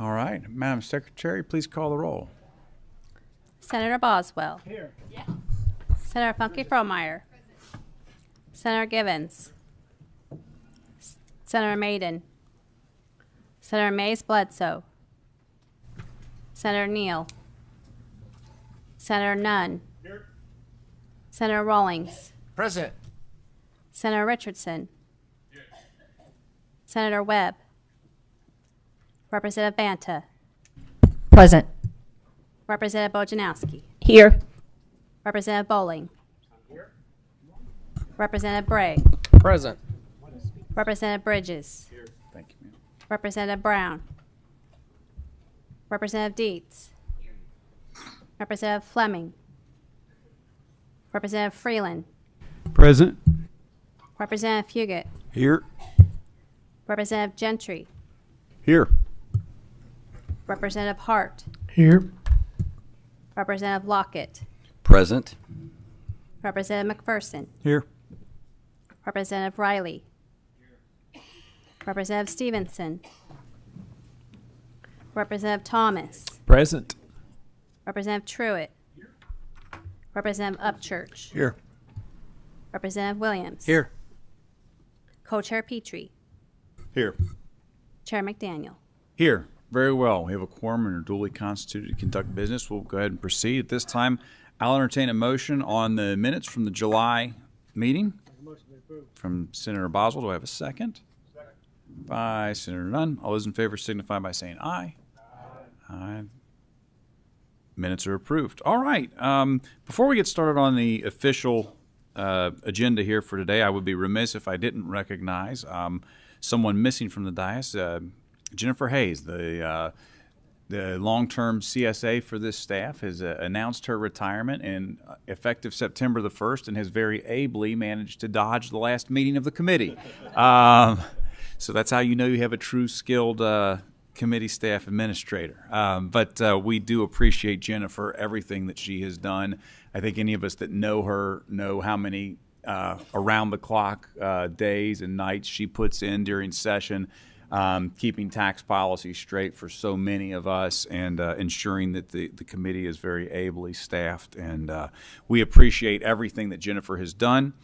All right. Madam Secretary, please call the roll. Senator Boswell. Here. Yeah. Senator Funke Frohmeyer. Senator Givens. Senator Maiden. Senator Mays Bledsoe. Senator Neal. Senator Nunn. Here. Senator Rawlings. Present. Senator Richardson. Here. Senator Webb. Representative Banta. Present. Representative Bojanowski. Here. Representative Bowling. Representative Bray. Present. Representative Bridges. Here. Thank you, ma'am. Representative Brown. Representative Dietz. Representative Fleming. Representative Freeland. Present. Representative Fugit. Here. Representative Gentry. Here. Representative Hart. Here. Representative Lockett. Present. Representative McPherson. Here. Representative Riley. Representative Stevenson. Representative Thomas. Present. Representative Truitt. Representative Upchurch. Here. Representative Williams. Here. Co-Chair Petrie. Here. Chair McDaniel. Here. Very well. We have a quorum and are duly constituted to conduct business. We'll go ahead and proceed. At this time, I'll entertain a motion on the minutes from the July meeting. From Senator Boswell. Do I have a second? Second. By Senator Nunn. All those in favor signify by saying aye. Aye. Aye. Minutes are approved. All right. Before we get started on the official agenda here for today, I would be remiss if I didn't recognize someone missing from the dais. Jennifer Hayes, the long-term CSA for this staff, has announced her retirement and effective September the 1st, and has very ably managed to dodge the last meeting of the committee. So that's how you know you have a true skilled committee staff administrator. But we do appreciate Jennifer, everything that she has done. I think any of us that know her know how many around-the-clock days and nights she puts in during session, keeping tax policy straight for so many of us, and ensuring that the committee is very ably staffed. And we appreciate everything that Jennifer has done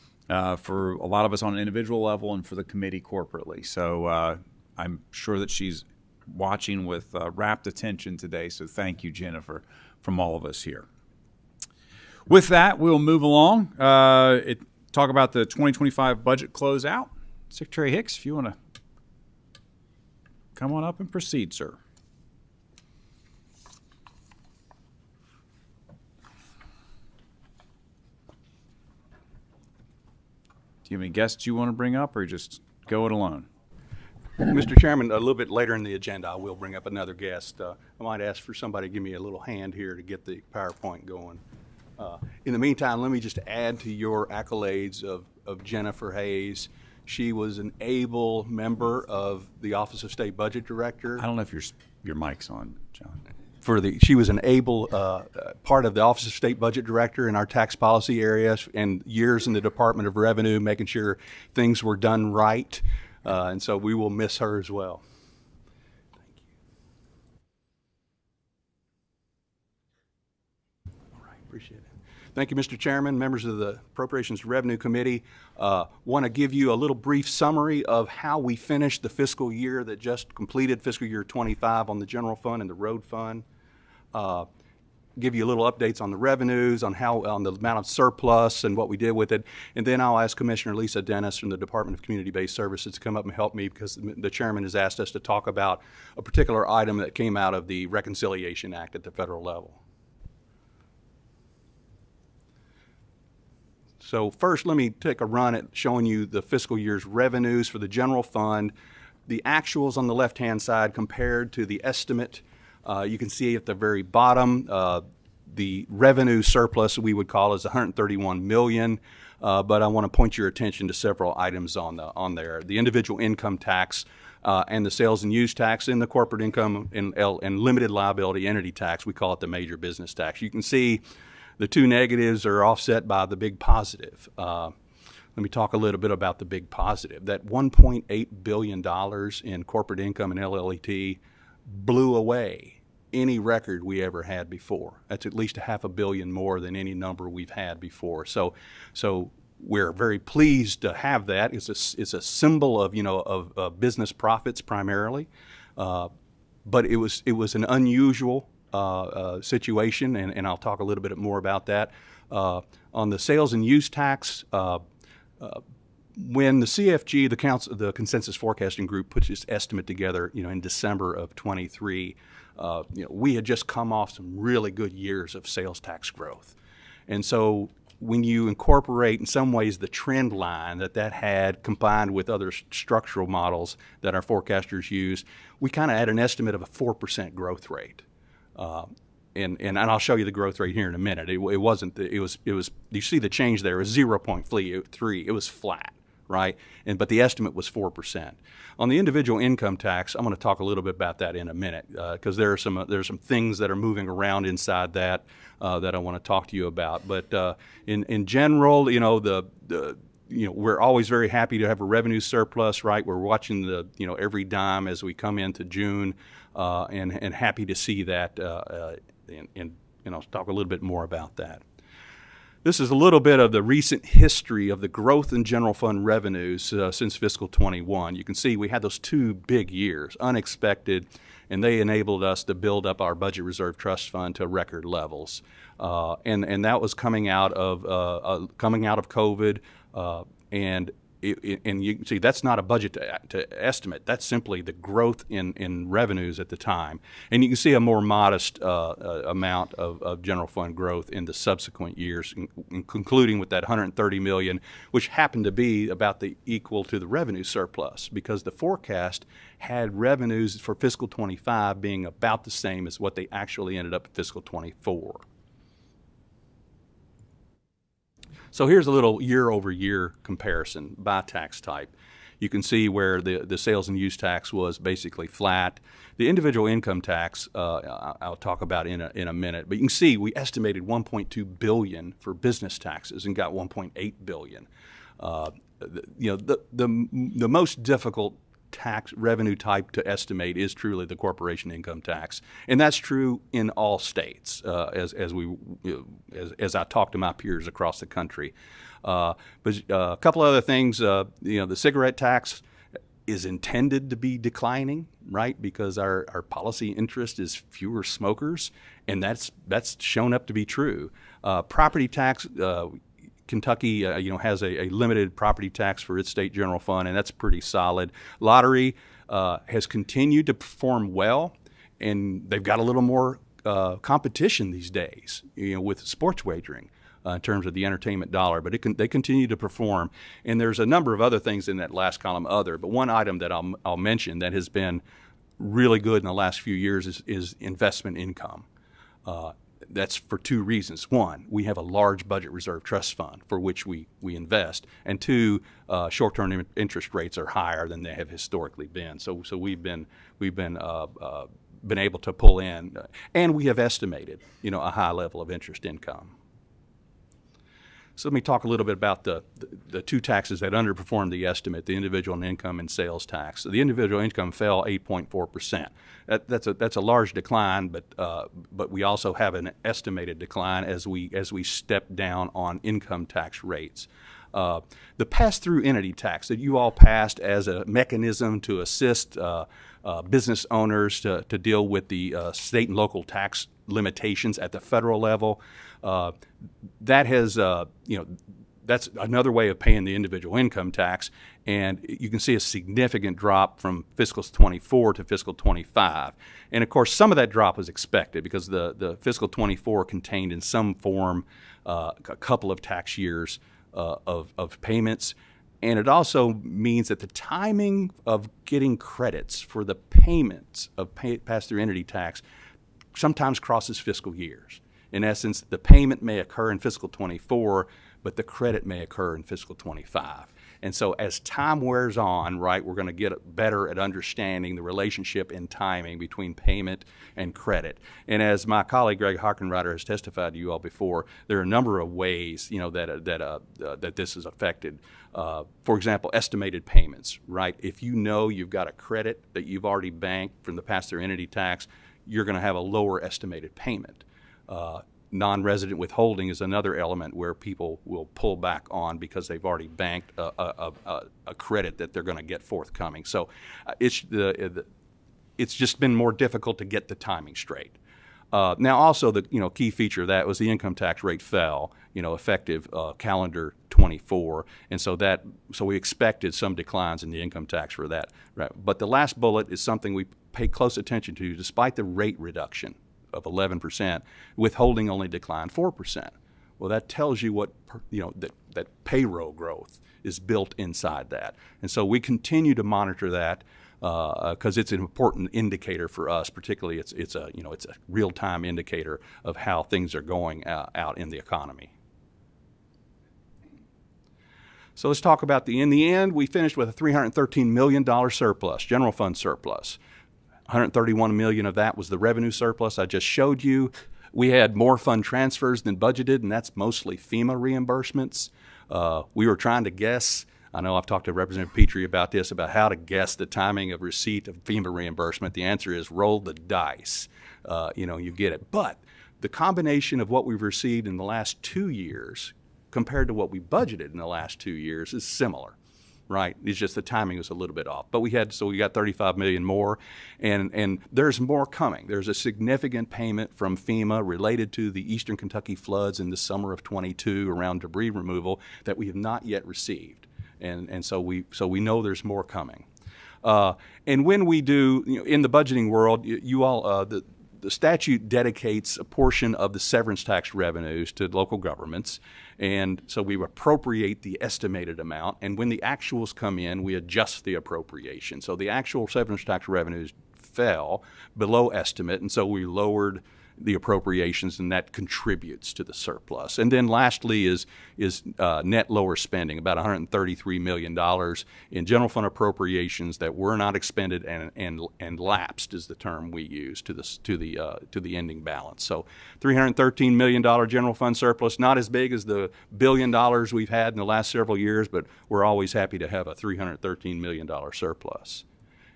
for a lot of us on an individual level and for the committee corporately. So I'm sure that she's watching with rapt attention today. So thank you, Jennifer, from all of us here. With that, we'll move along. Talk about the 2025 budget closeout. Secretary Hicks, if you want to come on up and proceed, sir. Do you have any guests you want to bring up, or just go it alone? Mr. Chairman, a little bit later in the agenda, I will bring up another guest. I might ask for somebody to give me a little hand here to get the PowerPoint going. In the meantime, let me just add to your accolades of Jennifer Hayes. She was an able member of the Office of State Budget Director. I don't know if your mic's on, John. She was an able part of the Office of State Budget Director in our tax policy areas, and years in the Department of Revenue, making sure things were done right. And so we will miss her as well. Thank you. All right, appreciate it. Thank you, Mr. Chairman, members of the Appropriations Revenue Committee. Want to give you a little brief summary of how we finished the fiscal year that just completed, fiscal year 25, on the general fund and the road fund. Give you a little updates on the revenues, on the amount of surplus and what we did with it. And then I'll ask Commissioner Lisa Dennis from the Department of Community-Based Services to come up and help me, because the chairman has asked us to talk about a particular item that came out of the Reconciliation Act at the federal level. So first, let me take a run at showing you the fiscal year's revenues for the general fund. The actuals on the left-hand side compared to the estimate. You can see at the very bottom, the revenue surplus we would call is $131 million, but I want to point your attention to several items on there. The individual income tax and the sales and use tax, and the corporate income and limited liability entity tax. We call it the major business tax. You can see the two negatives are offset by the big positive. Let me talk a little bit about the big positive. That $1.8 billion in corporate income and LLET blew away any record we ever had before. That's at least $500 million more than any number we've had before. So we're very pleased to have that. It's a symbol of, of business profits primarily, but it was an unusual situation, and I'll talk a little bit more about that. On the sales and use tax, when the CFG, the Consensus Forecasting Group, puts its estimate together, in December of 23, we had just come off some really good years of sales tax growth, and so when you incorporate in some ways the trend line that had combined with other structural models that our forecasters use, we kind of had an estimate of a 4% growth rate. And I'll show you the growth rate here in a minute. It was you see the change there, it was 0.3. It was flat, right? But the estimate was 4%. On the individual income tax, I'm going to talk a little bit about that in a minute, because there's some things that are moving around inside that that I want to talk to you about. But in general, we're always very happy to have a revenue surplus, right? We're watching every dime as we come into June, and happy to see that. And I'll talk a little bit more about that. This is a little bit of the recent history of the growth in general fund revenues since fiscal 21. You can see we had those 2 big years, unexpected, and they enabled us to build up our budget reserve trust fund to record levels. And that was coming out of COVID, and you can see that's not a budget to estimate. That's simply the growth in revenues at the time. And you can see a more modest amount of general fund growth in the subsequent years, concluding with that $130 million, which happened to be about equal to the revenue surplus, because the forecast had revenues for fiscal 25 being about the same as what they actually ended up in fiscal 24. So here's a little year-over-year comparison by tax type. You can see where the sales and use tax was basically flat. The individual income tax, I'll talk about in a minute. But you can see we estimated $1.2 billion for business taxes and got $1.8 billion. The most difficult tax revenue type to estimate is truly the corporation income tax, and that's true in all states. As I talk to my peers across the country, but a couple other things. The cigarette tax is intended to be declining, right? Because our policy interest is fewer smokers, and that's shown up to be true. Property tax. Kentucky, has a limited property tax for its state general fund, and that's pretty solid. Lottery has continued to perform well, and they've got a little more competition these days, with sports wagering in terms of the entertainment dollar. But they continue to perform, and there's a number of other things in that last column, other. But one item that I'll mention that has been really good in the last few years is investment income. That's for 2 reasons. One, we have a large budget reserve trust fund for which we invest, and 2, short-term interest rates are higher than they have historically been. So we've been able to pull in, and we have estimated a high level of interest income. So let me talk a little bit about the 2 taxes that underperformed the estimate: the individual income and sales tax. So the individual income fell 8.4%. That's a large decline, but we also have an estimated decline as we step down on income tax rates. The pass-through entity tax that you all passed as a mechanism to assist business owners to deal with the state and local tax limitations at the federal level. That has, that's another way of paying the individual income tax, and you can see a significant drop from fiscal 24 to fiscal 25. And of course, some of that drop was expected because the fiscal 24 contained in some form a couple of tax years of payments. And it also means that the timing of getting credits for the payments of pass-through entity tax sometimes crosses fiscal years. In essence, the payment may occur in fiscal 24, but the credit may occur in fiscal 25. And so as time wears on, right, we're going to get better at understanding the relationship in timing between payment and credit. And as my colleague Greg Hockenreiter has testified to you all before, there are a number of ways, that this is affected. For example, estimated payments, right? If you know you've got a credit that you've already banked from the pass-through entity tax, you're going to have a lower estimated payment. Non-resident withholding is another element where people will pull back on because they've already banked a credit that they're going to get forthcoming. So it's just been more difficult to get the timing straight. Now, also the key feature of that was the income tax rate fell, effective calendar 24, and so we expected some declines in the income tax for that. Right. But the last bullet is something we pay close attention to. Despite the rate reduction of 11%, withholding only declined 4%. Well, that tells you what that payroll growth is built inside that, and so we continue to monitor that. Because it's an important indicator for us, particularly it's a real-time indicator of how things are going out in the economy. So let's talk about in the end, we finished with a $313 million surplus, general fund surplus. $131 million of that was the revenue surplus I just showed you. We had more fund transfers than budgeted, and that's mostly FEMA reimbursements. We were trying to guess. I know I've talked to Representative Petrie about this, about how to guess the timing of receipt of FEMA reimbursement. The answer is roll the dice. You get it. But the combination of what we've received in the last 2 years compared to what we budgeted in the last 2 years is similar, right? It's just the timing was a little bit off. But we got $35 million more, and there's more coming. There's a significant payment from FEMA related to the Eastern Kentucky floods in the summer of 22 around debris removal that we have not yet received. And so we know there's more coming. And when we do, in the budgeting world, the statute dedicates a portion of the severance tax revenues to local governments, and so we appropriate the estimated amount. And when the actuals come in, we adjust the appropriation. So the actual severance tax revenues fell below estimate, and so we lowered the appropriations, and that contributes to the surplus. And then lastly is net lower spending, about $133 million in general fund appropriations that were not expended and lapsed is the term we use to the ending balance. So $313 million general fund surplus, not as big as the $1 billion we've had in the last several years, but we're always happy to have a $313 million surplus.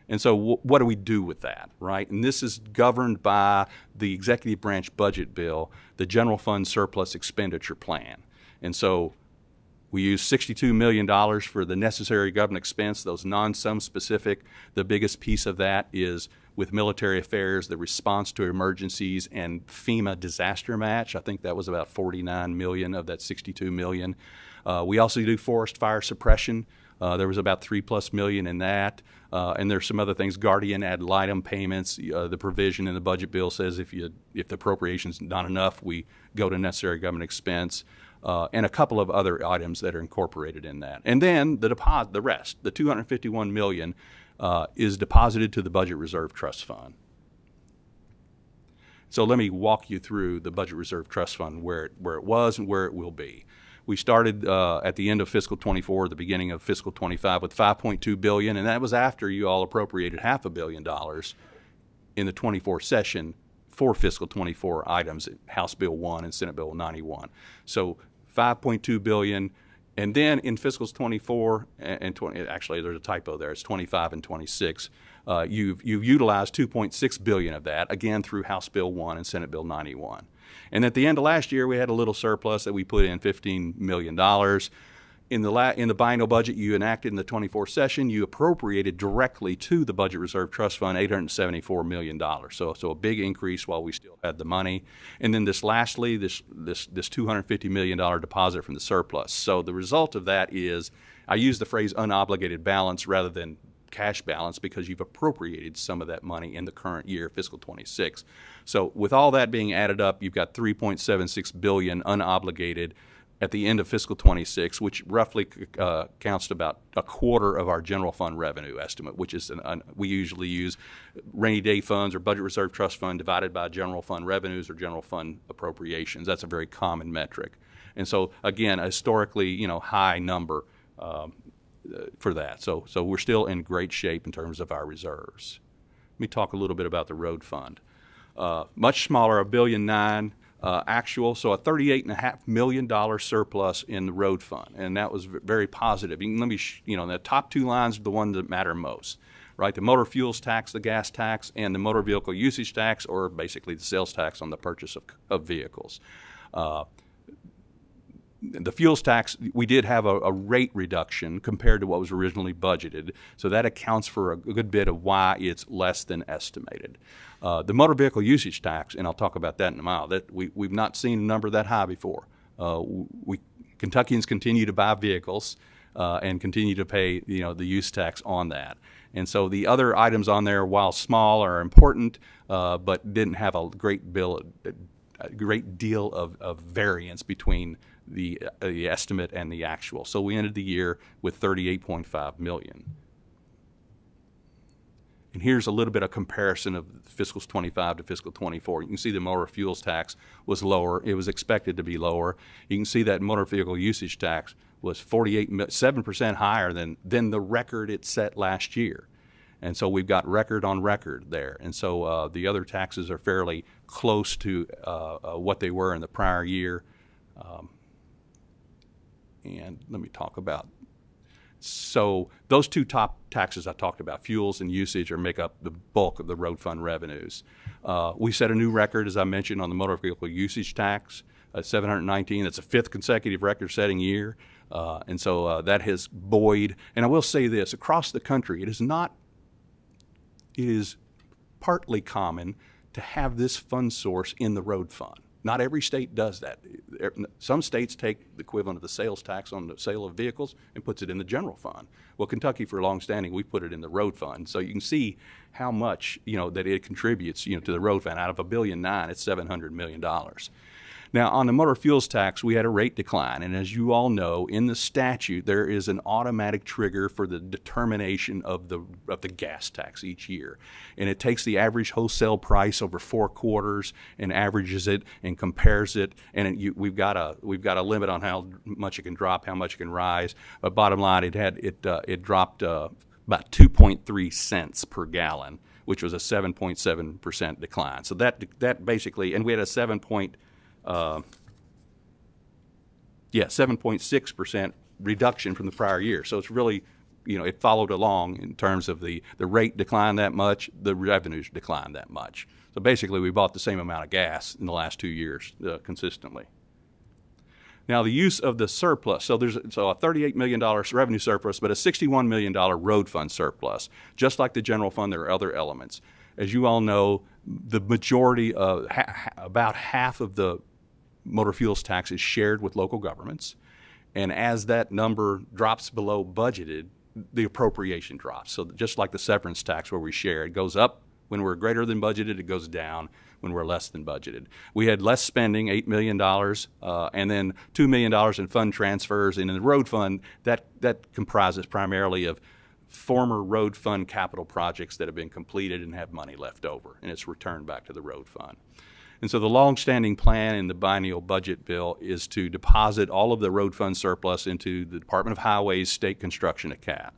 And so what do we do with that, right? And this is governed by the executive branch budget bill, the general fund surplus expenditure plan. And so we use $62 million for the necessary government expense, those non-sum specific. The biggest piece of that is with military affairs, the response to emergencies, and FEMA disaster match. I think that was about $49 million of that $62 million. We also do forest fire suppression. There was about $3+ million in that. And there's some other things, guardian ad litem payments. The provision in the budget bill says if the appropriation's not enough, we go to necessary government expense, and a couple of other items that are incorporated in that. And then the rest, the $251 million, is deposited to the Budget Reserve Trust Fund. So let me walk you through the Budget Reserve Trust Fund, where it was and where it will be. We started at the end of fiscal 24, the beginning of fiscal 25 with $5.2 billion, and that was after you all appropriated $500 million in the 24 session for fiscal 24 items, House Bill 1 and Senate Bill 91. So $5.2 billion, and then in fiscals 24 and 20, actually there's a typo there, it's 25 and 26. You've utilized $2.6 billion of that, again through House Bill 1 and Senate Bill 91. And at the end of last year, we had a little surplus that we put in, $15 million. In the biennial budget you enacted in the 24 session, you appropriated directly to the Budget Reserve Trust Fund $874 million. So a big increase while we still had the money. And then this $250 million deposit from the surplus. So the result of that is, I use the phrase unobligated balance rather than cash balance because you've appropriated some of that money in the current year, fiscal 26. So with all that being added up, you've got $3.76 billion unobligated at the end of fiscal 26, which roughly counts to about a quarter of our general fund revenue estimate, which is we usually use rainy day funds or budget reserve trust fund divided by general fund revenues or general fund appropriations. That's a very common metric. And so again, a historically high number for that. So we're still in great shape in terms of our reserves. Let me talk a little bit about the road fund. Much smaller, $1.9 billion actual, so a $38.5 million surplus in the road fund, and that was very positive. The top two lines are the ones that matter most, right? The motor fuels tax, the gas tax, and the motor vehicle usage tax, or basically the sales tax on the purchase of vehicles. The fuels tax, we did have a rate reduction compared to what was originally budgeted, so that accounts for a good bit of why it's less than estimated. The motor vehicle usage tax, and I'll talk about that in a mile, that we've not seen a number that high before. Kentuckians continue to buy vehicles and continue to pay the use tax on that. And so the other items on there, while small, are important, but didn't have a great deal of variance between the estimate and the actual. So we ended the year with $38.5 million. And here's a little bit of comparison of fiscal 25 to fiscal 24. You can see the motor fuels tax was lower. It was expected to be lower. You can see that motor vehicle usage tax was 7% higher than the record it set last year. And so we've got record on record there. And so the other taxes are fairly close to what they were in the prior year. And let me talk about, so those two top taxes I talked about, fuels and usage, make up the bulk of the road fund revenues. We set a new record, as I mentioned, on the motor vehicle usage tax, 719. That's a fifth consecutive record-setting year. And so that has buoyed. And I will say this, across the country, it is partly common to have this fund source in the road fund. Not every state does that. Some states take the equivalent of the sales tax on the sale of vehicles and puts it in the general fund. Well, Kentucky, for long standing, we put it in the road fund. So you can see how much that it contributes to the road fund. Out of $1.9 billion, it's $700 million. Now, on the motor fuels tax, we had a rate decline, and as you all know, in the statute, there is an automatic trigger for the determination of the gas tax each year, and it takes the average wholesale price over 4 quarters and averages it and compares it, and we've got a limit on how much it can drop, how much it can rise. But bottom line, it dropped about 2.3 cents per gallon, which was a 7.7% decline. So that basically, and we had a 7.6% reduction from the prior year. So it's really, it followed along in terms of the rate declined that much, the revenues declined that much. So basically we bought the same amount of gas in the last 2 years consistently. Now the use of the surplus, so there's a $38 million revenue surplus, but a $61 million road fund surplus. Just like the general fund, there are other elements. As you all know, the majority of, about half of the motor fuels tax is shared with local governments, and as that number drops below budgeted, the appropriation drops. So just like the severance tax where we share, it goes up when we're greater than budgeted, it goes down when we're less than budgeted. We had less spending, $8 million, and then $2 million in fund transfers, and in the road fund, that comprises primarily of former road fund capital projects that have been completed and have money left over, and it's returned back to the road fund. And so the long-standing plan in the biennial budget bill is to deposit all of the road fund surplus into the Department of Highways State Construction account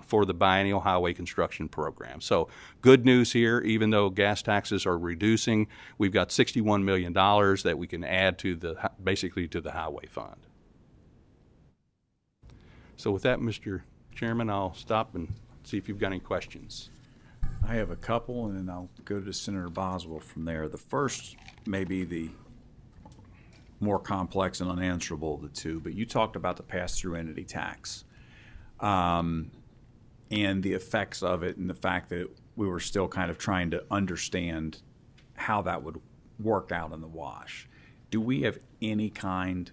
for the biennial highway construction program. So good news here, even though gas taxes are reducing, we've got $61 million that we can add to basically to the highway fund. So with that, Mr. Chairman, I'll stop and see if you've got any questions. I have a couple, and then I'll go to Senator Boswell from there. The first may be the more complex and unanswerable of the two, but you talked about the pass-through entity tax and the effects of it, and the fact that we were still kind of trying to understand how that would work out in the wash. Do we have any kind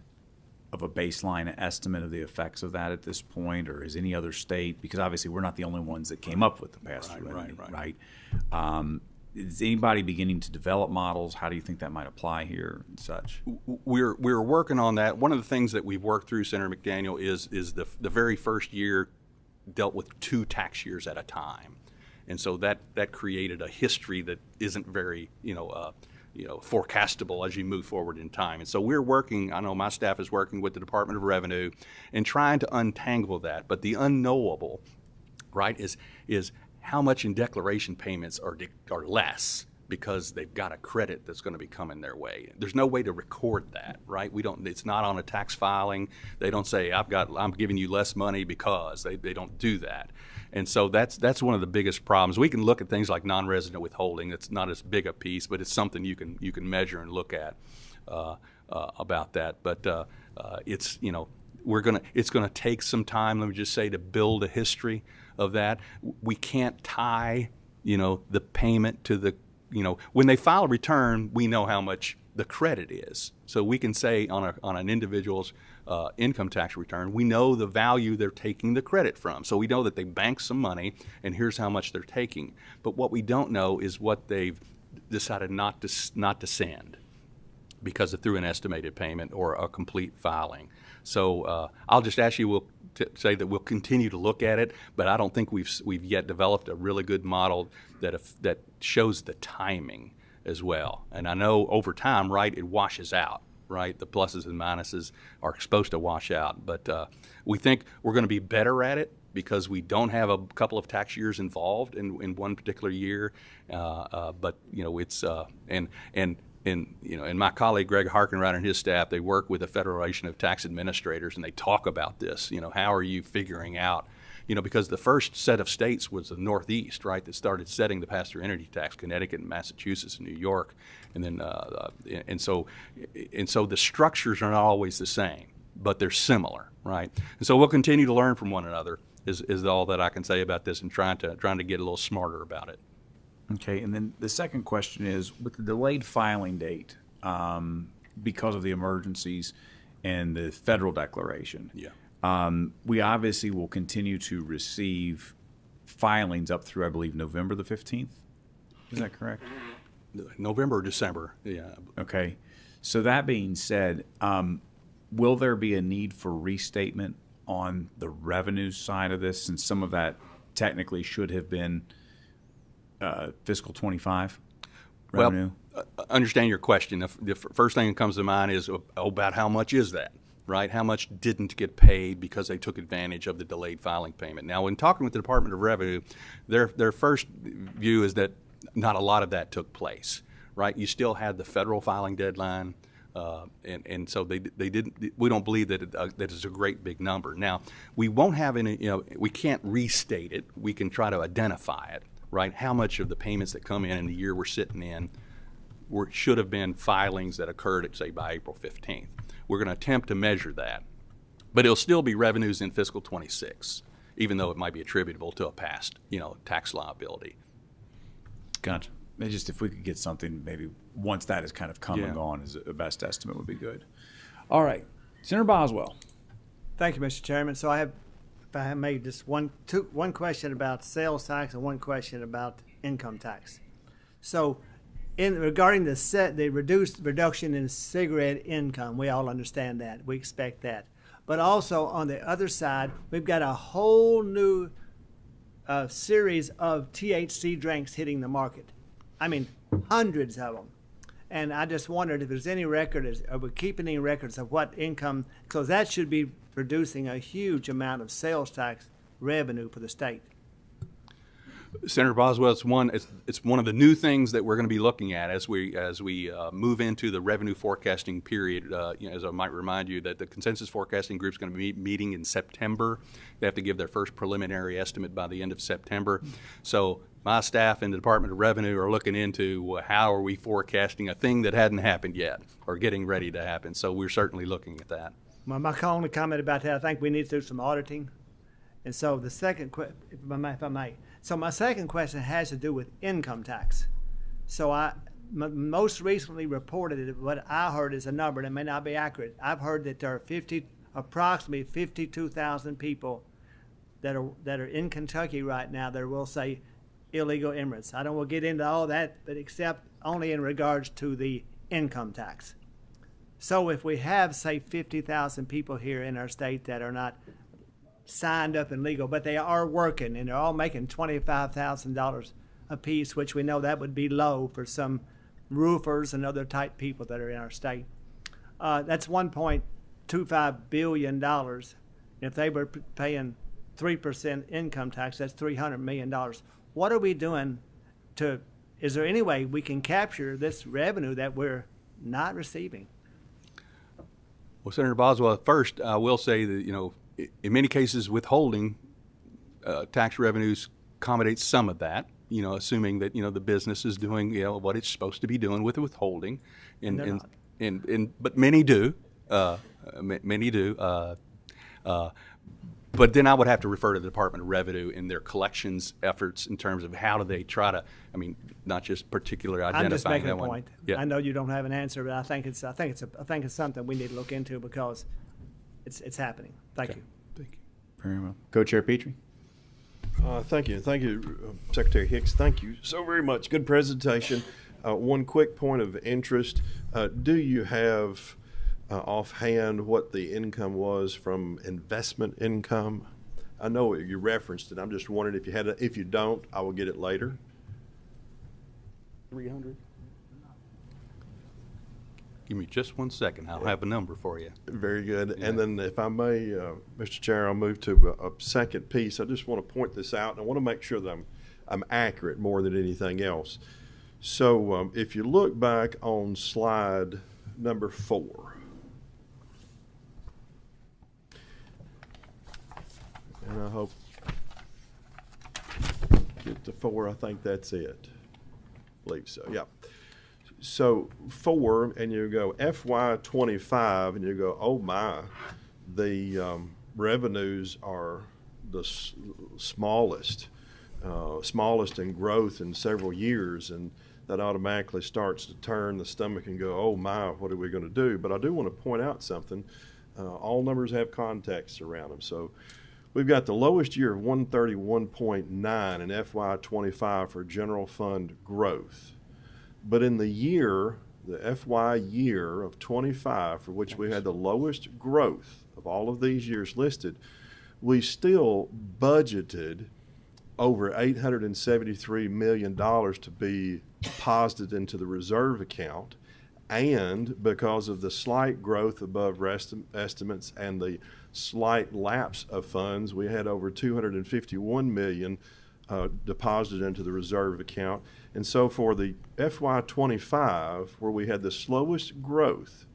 of a baseline estimate of the effects of that at this point, or is any other state, because obviously we're not the only ones that came up with the pass-through entity, right? Is anybody beginning to develop models? How do you think that might apply here and such? We're working on that. One of the things that we've worked through, Senator McDaniel, is the very first year dealt with 2 tax years at a time. And so that created a history that isn't very, forecastable as you move forward in time. And so we're working, I know my staff is working with the Department of Revenue and trying to untangle that. But the unknowable, right, is how much in declaration payments are less because they've got a credit that's going to be coming their way. There's no way to record that, right? It's not on a tax filing. They don't say, I'm giving you less money because they don't do that. And so that's one of the biggest problems. We can look at things like non-resident withholding. It's not as big a piece, but it's something you can measure and look at about that. But it's gonna take some time. Let me just say, to build a history of that. We can't tie the payment to the when they file a return, we know how much the credit is. So we can say on an individual's income tax return, we know the value they're taking the credit from. So we know that they banked some money, and here's how much they're taking. But what we don't know is what they've decided not to send because of through an estimated payment or a complete filing. So I'll just ask you to say that we'll continue to look at it, but I don't think we've yet developed a really good model that shows the timing as well. And I know over time, right, it washes out, right? The pluses and minuses are supposed to wash out. But we think we're going to be better at it because we don't have a couple of tax years involved in one particular year. But it's and my colleague Greg Harkenrider and his staff, they work with the Federation of Tax Administrators, and they talk about this. How are you figuring out? Because the first set of states was the Northeast, right, that started setting the pass-through entity tax, Connecticut and Massachusetts and New York, and then and so the structures are not always the same, but they're similar, right? And so we'll continue to learn from one another. Is all that I can say about this, and trying to get a little smarter about it. Okay, and then the second question is, with the delayed filing date because of the emergencies and the federal declaration. Yeah. We obviously will continue to receive filings up through, I believe, November the 15th. Is that correct? November or December, yeah. Okay. So that being said, will there be a need for restatement on the revenue side of this, since some of that technically should have been fiscal 25 revenue? Well, understand your question. The first thing that comes to mind is about how much is that? Right? How much didn't get paid because they took advantage of the delayed filing payment? Now, when talking with the Department of Revenue, their first view is that not a lot of that took place, right? You still had the federal filing deadline, and so they didn't. We don't believe that that is a great big number. Now, we won't have any. We can't restate it. We can try to identify it, right? How much of the payments that come in the year we're sitting in should have been filings that occurred at, say, by April 15th. We're going to attempt to measure that, but it'll still be revenues in fiscal 26, even though it might be attributable to a past, tax liability. Gotcha. Just if we could get something, maybe once that is kind of come and gone, as a best estimate would be good. All right, Senator Boswell. Thank you, Mr. Chairman. So if I may, just one question about sales tax and one question about income tax. So, regarding the reduction in cigarette income, we all understand that. We expect that. But also on the other side, we've got a whole new series of THC drinks hitting the market. I mean, hundreds of them. And I just wondered if there's any record, are we keeping any records of what income, because that should be producing a huge amount of sales tax revenue for the state. Senator Boswell, it's one of the new things that we're going to be looking at as we move into the revenue forecasting period. As I might remind you, that the consensus forecasting group is going to be meeting in September. They have to give their first preliminary estimate by the end of September. So my staff in the Department of Revenue are looking into how are we forecasting a thing that hadn't happened yet or getting ready to happen. So we're certainly looking at that. Well, my only comment about that, I think we need to do some auditing. And so the second, if I may. So my second question has to do with income tax. So I most recently reported what I heard is a number that may not be accurate. I've heard that there are approximately 52,000 people that are in Kentucky right now that will say illegal immigrants. I don't want to get into all that, but except only in regards to the income tax. So if we have, say, 50,000 people here in our state that are not signed up and legal, but they are working and they're all making $25,000 a piece, which we know that would be low for some roofers and other type people that are in our state. That's $1.25 billion. If they were paying 3% income tax, that's $300 million. What are we doing is there any way we can capture this revenue that we're not receiving? Well, Senator Boswell, first, I will say that, in many cases, withholding tax revenues accommodates some of that, assuming that, the business is doing, what it's supposed to be doing with the withholding. But many do. Many do. But then I would have to refer to the Department of Revenue in their collections efforts in terms of how do they try to, not just particularly identifying I'm just making that a one. point. Yeah. I know you don't have an answer, but I think it's something we need to look into because it's happening. Thank you. Thank you. Very well. Co-Chair Petrie. Thank you. Thank you, Secretary Hicks. Thank you so very much. Good presentation. One quick point of interest. Do you have offhand what the income was from investment income? I know you referenced it. I'm just wondering if you had it. If you don't, I will get it later. 300? Give me just 1 second. I'll have a number for you. Very good. Yeah. And then if I may, Mr. Chair, I'll move to a second piece. I just want to point this out, and I want to make sure that I'm accurate more than anything else. So if you look back on slide number 4, and I hope get to 4, I think that's it. I believe so, yeah. So 4, and you go FY25, and you go, oh my, the revenues are the smallest in growth in several years, and that automatically starts to turn the stomach and go, oh my, what are we going to do? But I do want to point out something. All numbers have context around them. So we've got the lowest year of 131.9 in FY25 for general fund growth. But in the year, the FY year of 25, for which we had the lowest growth of all of these years listed, we still budgeted over $873 million to be deposited into the reserve account. And because of the slight growth above estimates and the slight lapse of funds, we had over $251 million deposited into the reserve account. And so for the FY25, where we had the slowest growth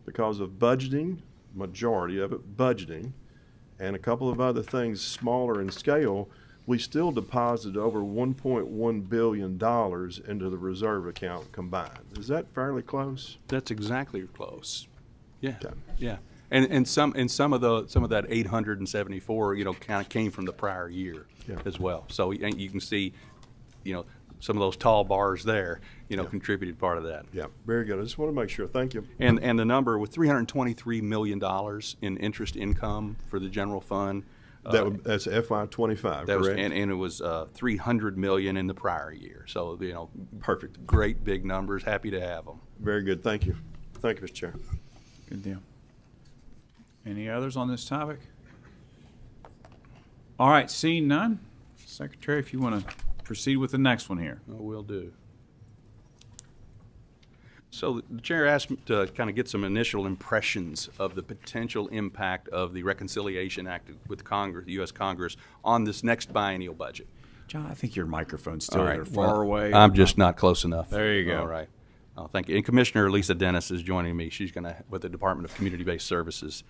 because of budgeting, majority of it budgeting, and a couple of other things smaller in scale, we still deposited over $1.1 billion into the reserve account combined. Is that fairly close? That's exactly close. Yeah. Okay. Yeah. And some of that 874, kind of came from the prior year as well. So you can see, some of those tall bars there, contributed part of that. Yeah, very good. I just want to make sure. Thank you. And the number with $323 million in interest income for the general fund. That's FY25, correct? And it was $300 million in the prior year. So, Perfect. Great big numbers. Happy to have them. Very good. Thank you. Thank you, Mr. Chair. Good deal. Any others on this topic? All right, seeing none, Secretary, if you want to proceed with the next one here. Oh, will do. So the chair asked me to kind of get some initial impressions of the potential impact of the Reconciliation Act with Congress, the U.S. Congress, on this next biennial budget. John, I think your microphone's still All there, right. far away. I'm just not close enough. There you go. All right. Oh, thank you. And Commissioner Lisa Dennis is joining me. She's going to with the Department of Community-Based Services.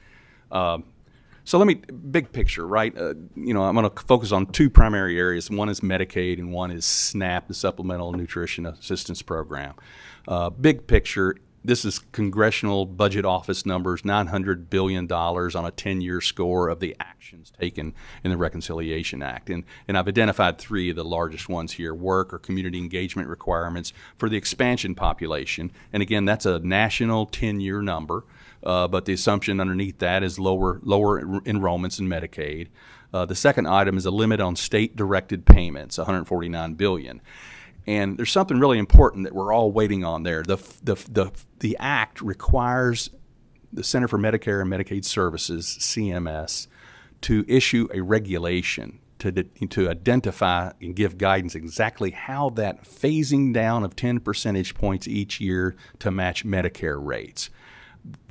So let me, big picture, right? I'm going to focus on two primary areas. One is Medicaid and one is SNAP, the Supplemental Nutrition Assistance Program. Big picture, this is Congressional Budget Office numbers, $900 billion on a 10-year score of the actions taken in the Reconciliation Act. And I've identified three of the largest ones here: work or community engagement requirements for the expansion population. And again, that's a national 10-year number. But the assumption underneath that is lower enrollments in Medicaid. The second item is a limit on state-directed payments, $149 billion. And there's something really important that we're all waiting on there. The Act requires the Center for Medicare and Medicaid Services, CMS, to issue a regulation to identify and give guidance exactly how that phasing down of 10 percentage points each year to match Medicare rates.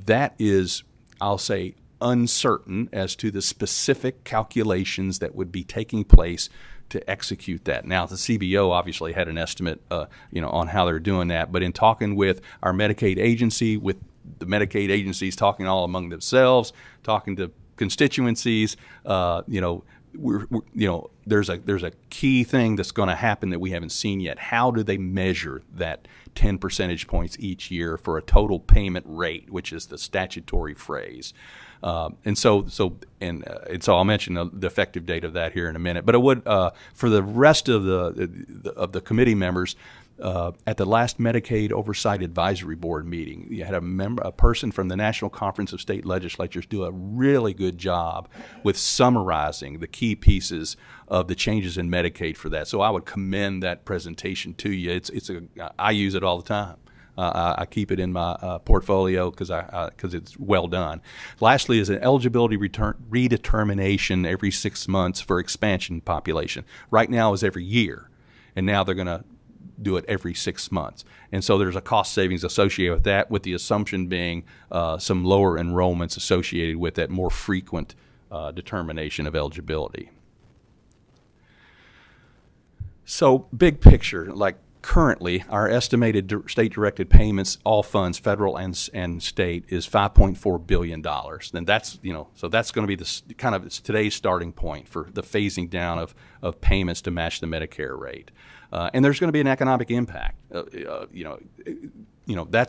That is, I'll say, uncertain as to the specific calculations that would be taking place to execute that. Now, the CBO obviously had an estimate, on how they're doing that. But in talking with our Medicaid agency, with the Medicaid agencies talking all among themselves, talking to constituencies, there's a key thing that's going to happen that we haven't seen yet. How do they measure that 10 percentage points each year for a total payment rate, which is the statutory phrase? And so I'll mention the effective date of that here in a minute. But I would, for the rest of the committee members, at the last Medicaid Oversight Advisory Board meeting, you had a person from the National Conference of State Legislatures do a really good job with summarizing the key pieces of the changes in Medicaid for that. So I would commend that presentation to you. I use it all the time. I keep it in my portfolio because it's well done. Lastly is an eligibility redetermination every 6 months for expansion population. Right now is every year, and now they're going to do it every 6 months. And so there's a cost savings associated with that, with the assumption being some lower enrollments associated with that more frequent determination of eligibility. So big picture, like currently our estimated state-directed payments, all funds, federal and state, is $5.4 billion. And that's, so that's going to be it's today's starting point for the phasing down of payments to match the Medicare rate. And there's going to be an economic impact. That's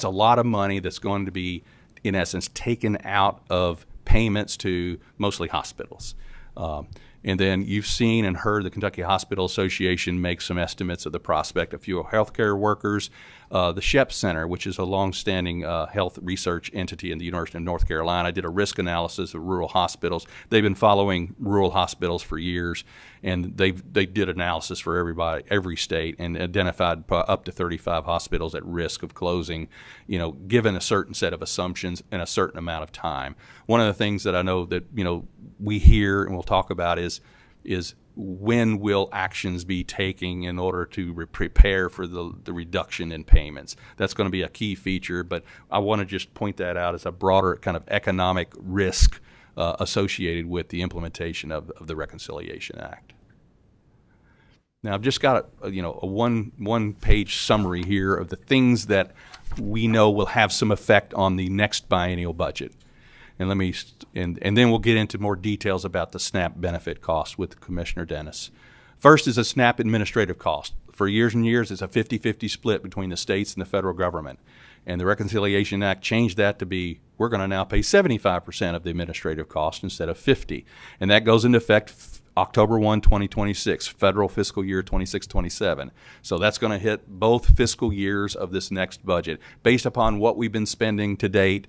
a lot of money that's going to be, in essence, taken out of payments to mostly hospitals. And then you've seen and heard the Kentucky Hospital Association make some estimates of the prospect of fewer healthcare workers. The Shep Center, which is a longstanding health research entity in the University of North Carolina, did a risk analysis of rural hospitals. They've been following rural hospitals for years, and they did analysis for every state, and identified up to 35 hospitals at risk of closing, given a certain set of assumptions and a certain amount of time. One of the things that I know that we hear and we'll talk about is when will actions be taken in order to prepare for the reduction in payments. That's going to be a key feature, but I want to just point that out as a broader kind of economic risk associated with the implementation of the Reconciliation Act. Now, I've just got a one-page summary here of the things that we know will have some effect on the next biennial budget. And and then we'll get into more details about the SNAP benefit cost with Commissioner Dennis. First is a SNAP administrative cost. For years and years, it's a 50-50 split between the states and the federal government. And the Reconciliation Act changed that to be, we're going to now pay 75% of the administrative cost instead of 50%. And that goes into effect October 1, 2026, federal fiscal year 26-27. So that's going to hit both fiscal years of this next budget. Based upon what we've been spending to date,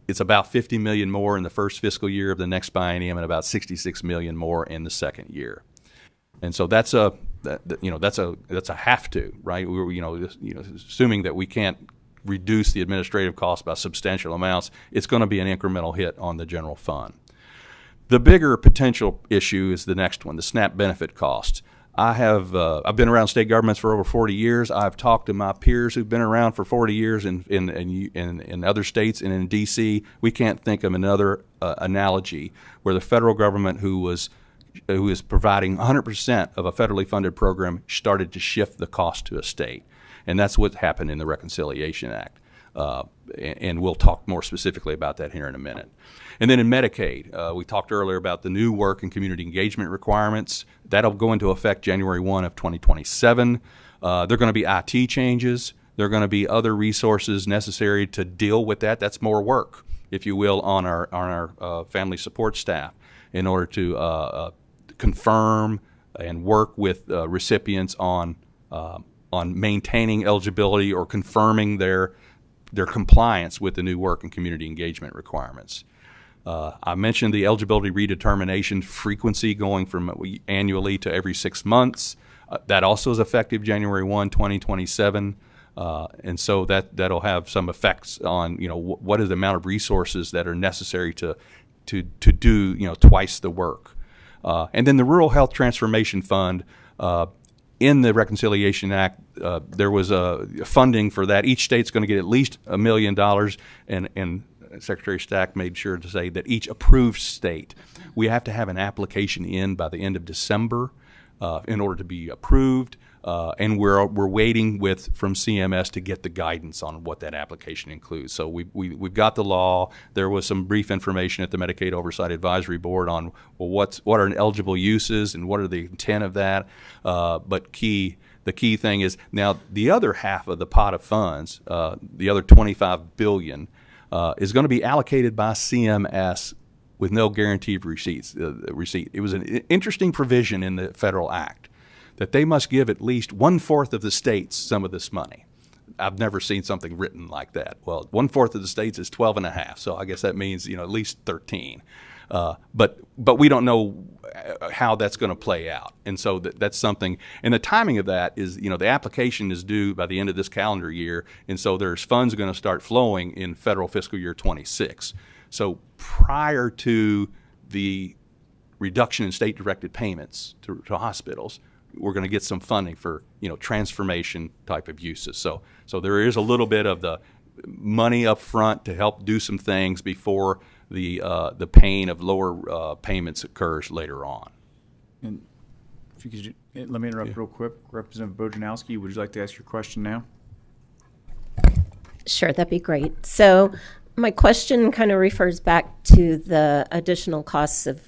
it's about $50 million more in the first fiscal year of the next biennium, and about $66 million more in the second year. And so that's a have to, right? We're assuming that we can't reduce the administrative costs by substantial amounts, it's going to be an incremental hit on the general fund. The bigger potential issue is the next one, the SNAP benefit costs. I've been around state governments for over 40 years. I've talked to my peers who've been around for 40 years in other states and in D.C. We can't think of another analogy where the federal government, who is providing 100% of a federally funded program, started to shift the cost to a state. And that's what happened in the Reconciliation Act. And we'll talk more specifically about that here in a minute. And then in Medicaid, we talked earlier about the new work and community engagement requirements. That'll go into effect January 1 of 2027. There are going to be IT changes. There are going to be other resources necessary to deal with that. That's more work, if you will, on our family support staff in order to confirm and work with recipients on maintaining eligibility or confirming their compliance with the new work and community engagement requirements. I mentioned the eligibility redetermination frequency going from annually to every 6 months. That also is effective January 1, 2027. And so that'll have some effects on, what is the amount of resources that are necessary to do, twice the work. And then the Rural Health Transformation Fund, in the Reconciliation Act, there was funding for that. Each state's going to get at least $1 million, and Secretary Stack made sure to say that each approved state, we have to have an application in by the end of December in order to be approved. And we're waiting from CMS to get the guidance on what that application includes. So we've got the law. There was some brief information at the Medicaid Oversight Advisory Board on, well, what are eligible uses and what are the intent of that. But the key thing is now the other half of the pot of funds, the other $25 billion, is going to be allocated by CMS with no guaranteed receipt. It was an interesting provision in the Federal Act that they must give at least 1/4 of the states some of this money. I've never seen something written like that. Well, 1/4 of the states is 12.5, so I guess that means at least 13. But we don't know how that's going to play out, and so that's something. And the timing of that is, the application is due by the end of this calendar year, and so there's funds going to start flowing in federal fiscal year 26. So prior to the reduction in state-directed payments to hospitals, we're going to get some funding for transformation type of uses. So there is a little bit of the money up front to help do some things before the pain of lower payments occurs later on. And if you could, let me interrupt real quick. Representative Bojanowski, would you like to ask your question now? Sure, that'd be great. So my question kind of refers back to the additional costs of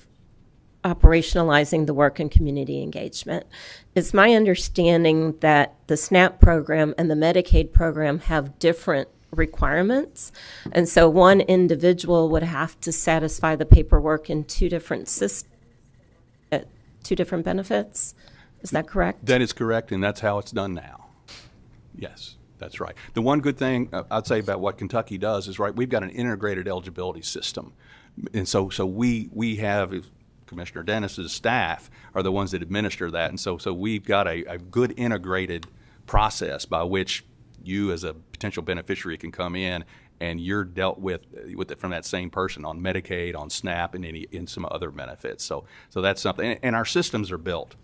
operationalizing the work and community engagement. It's my understanding that the SNAP program and the Medicaid program have different requirements, and so one individual would have to satisfy the paperwork in two different systems, two different benefits. Is that correct? That is correct, and that's how it's done now. Yes, that's right. The one good thing I'd say about what Kentucky does is, we've got an integrated eligibility system, and so we have Commissioner Dennis's staff are the ones that administer that, and so we've got a good integrated process by which you as a potential beneficiary can come in and you're dealt with it from that same person on Medicaid, on SNAP, and in some other benefits. So that's something, and our systems are built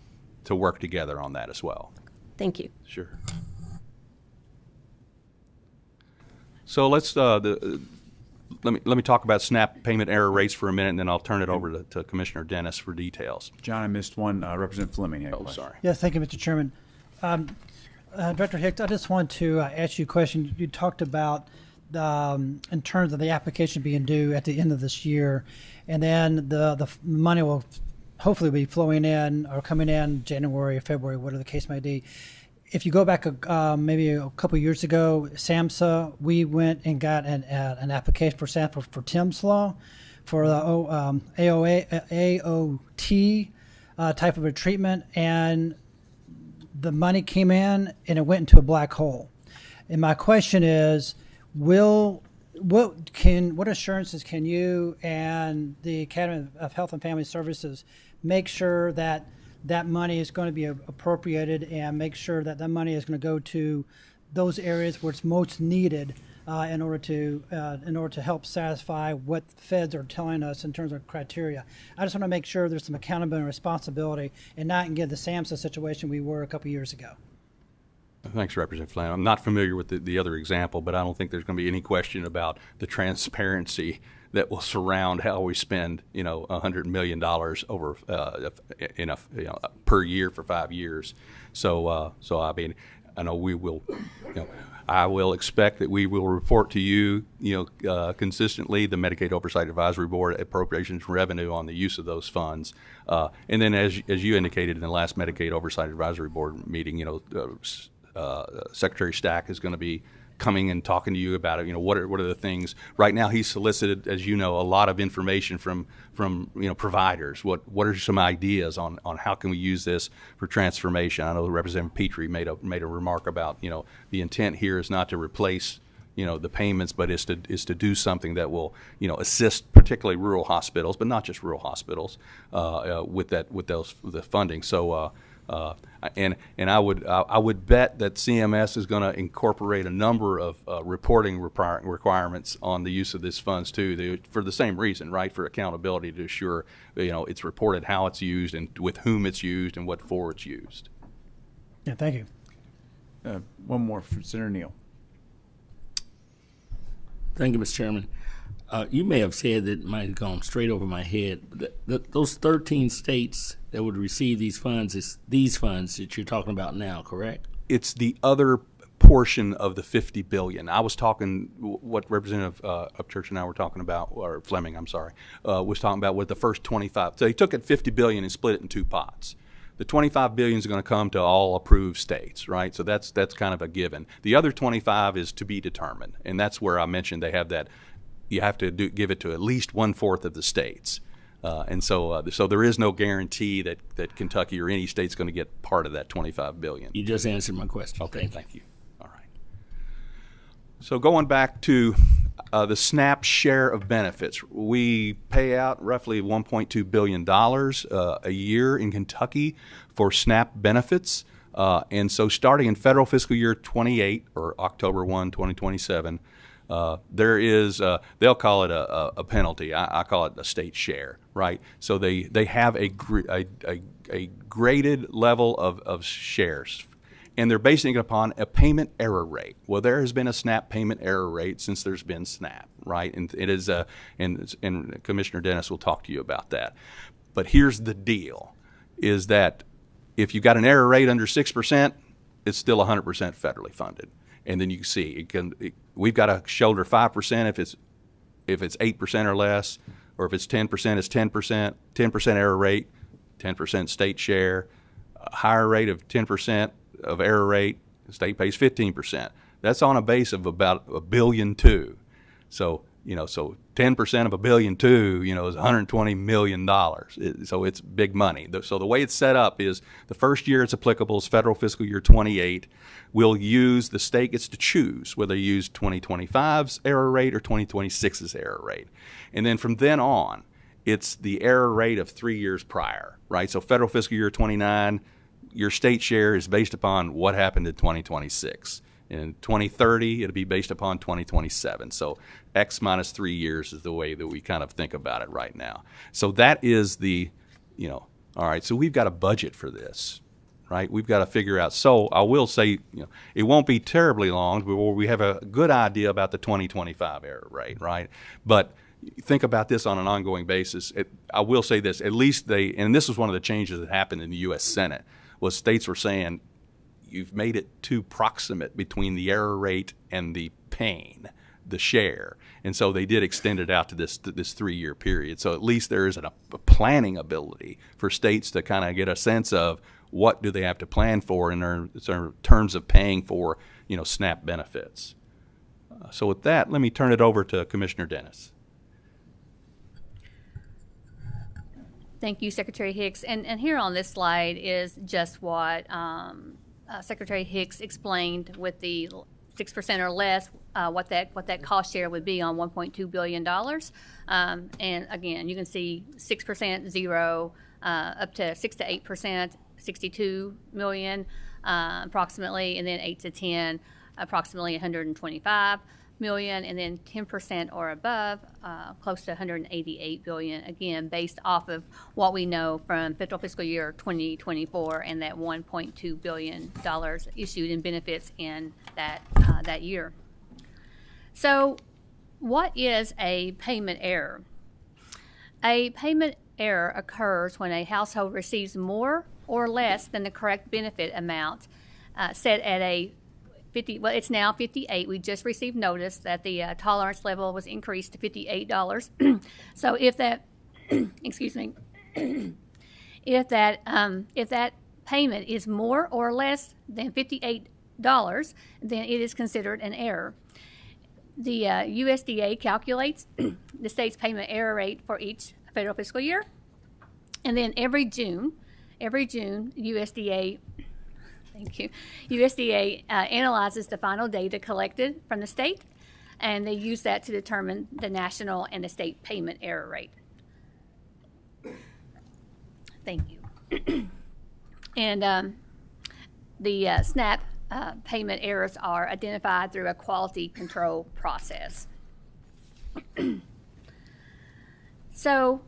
to work together on that as well. Thank you. Sure. So let's let me talk about SNAP payment error rates for a minute, and then I'll turn it over to Commissioner Dennis for details. John, I missed one. Representative Fleming had a question. Sorry. Yes, thank you, Mr. Chairman. Director Hicks, I just want to ask you a question. You talked about in terms of the application being due at the end of this year, and then the money will hopefully be flowing in or coming in January or February, whatever the case may be. If you go back maybe a couple of years ago, SAMHSA, we went and got an application for SAMHSA for Tim's Law for the AOT type of a treatment, and the money came in and it went into a black hole. And my question is, what assurances can you and the Academy of Health and Family Services make sure that that money is going to be appropriated, and make sure that that money is going to go to those areas where it's most needed in order to help satisfy what the feds are telling us in terms of criteria? I just want to make sure there's some accountability and responsibility, and not get the SAMHSA situation we were a couple years ago. Thanks, Representative Flynn. I'm not familiar with the other example, but I don't think there's going to be any question about the transparency that will surround how we spend, $100 million over per year for 5 years. So I mean, I know we will, I will expect that we will report to you, consistently, the Medicaid Oversight Advisory Board, Appropriations revenue on the use of those funds. And then as you indicated in the last Medicaid Oversight Advisory Board meeting, Secretary Stack is going to be coming and talking to you about it. What are the things right now? He's solicited, as you know, a lot of information from providers. What are some ideas on how can we use this for transformation? I know Representative Petrie made a remark about the intent here is not to replace the payments, but is to do something that will assist particularly rural hospitals, but not just rural hospitals with the funding. So And I would bet that CMS is going to incorporate a number of reporting requirements on the use of these funds too, for the same reason, right? For accountability, to assure it's reported how it's used and with whom it's used and what for it's used. Yeah, thank you. One more for Senator Neal. Thank you, Mr. Chairman. You may have said that might have gone straight over my head. Those 13 states that would receive these funds is these funds that you're talking about now, correct? It's the other portion of the $50 billion. I was talking what Representative Upchurch and I were talking about, or Fleming, I'm sorry, was talking about with the first 25. So he took it $50 billion and split it in two pots. The $25 billion is going to come to all approved states, right? So that's kind of a given. The other 25 is to be determined, and that's where I mentioned they have that. You have to give it to at least 1/4 of the states, and so there is no guarantee that Kentucky or any state's going to get part of that $25 billion. You just answered my question. Okay, thank you. All right. So going back to the SNAP share of benefits, we pay out roughly $1.2 billion a year in Kentucky for SNAP benefits. And so starting in federal fiscal year 28, or October 1, 2027, there is, they'll call it a penalty. I call it a state share, right? So they have a graded level of shares, and they're basing it upon a payment error rate. Well, there has been a SNAP payment error rate since there's been SNAP, right? And it is, and Commissioner Dennis will talk to you about that. But here's the deal, is that if you got an error rate under 6%, it's still 100% federally funded. And then you can see we've got to shoulder 5% if it's 8% or less, or if it's 10%, it's 10%, 10% error rate, 10% state share, a higher rate of 10% of error rate, the state pays 15%. That's on a base of about $1.2 billion. So, so 10% of $1.2 billion, is $120 million. So it's big money. So the way it's set up is the first year it's applicable is federal fiscal year 28. The state gets to choose whether you use 2025's error rate or 2026's error rate. And then from then on, it's the error rate of 3 years prior, right? So federal fiscal year 29, your state share is based upon what happened in 2026. In 2030, it'll be based upon 2027. So X minus 3 years is the way that we kind of think about it right now. So that is all right, so we've got a budget for this, right? We've got to figure out. So I will say, it won't be terribly long before we have a good idea about the 2025 error rate, right? But think about this on an ongoing basis. I will say this, at least and this was one of the changes that happened in the U.S. Senate, was states were saying, you've made it too proximate between the error rate and the pain, the share. And so they did extend it out to this 3-year period. So at least there is a planning ability for states to kind of get a sense of what do they have to plan for in terms of paying for, SNAP benefits. So with that, let me turn it over to Commissioner Dennis. Thank you, Secretary Hicks. And here on this slide is just what Secretary Hicks explained with the 6% or less, what that cost share would be on $1.2 billion. And again, you can see 6%, 0, up to 6 to 8%, 62 million approximately, and then 8 to 10, approximately 125 million, and then 10% or above, close to 188 billion, again, based off of what we know from federal fiscal year 2024 and that $1.2 billion issued in benefits in that year. So what is a payment error? A payment error occurs when a household receives more or less than the correct benefit amount set at a 50, well, it's now 58. We just received notice that the tolerance level was increased to $58. So if that, excuse me, if that payment is more or less than $58, then it is considered an error. The USDA calculates the state's payment error rate for each federal fiscal year, and then every June, USDA analyzes the final data collected from the state, and they use that to determine the national and the state payment error rate. Thank you. And the SNAP payment errors are identified through a quality control process. So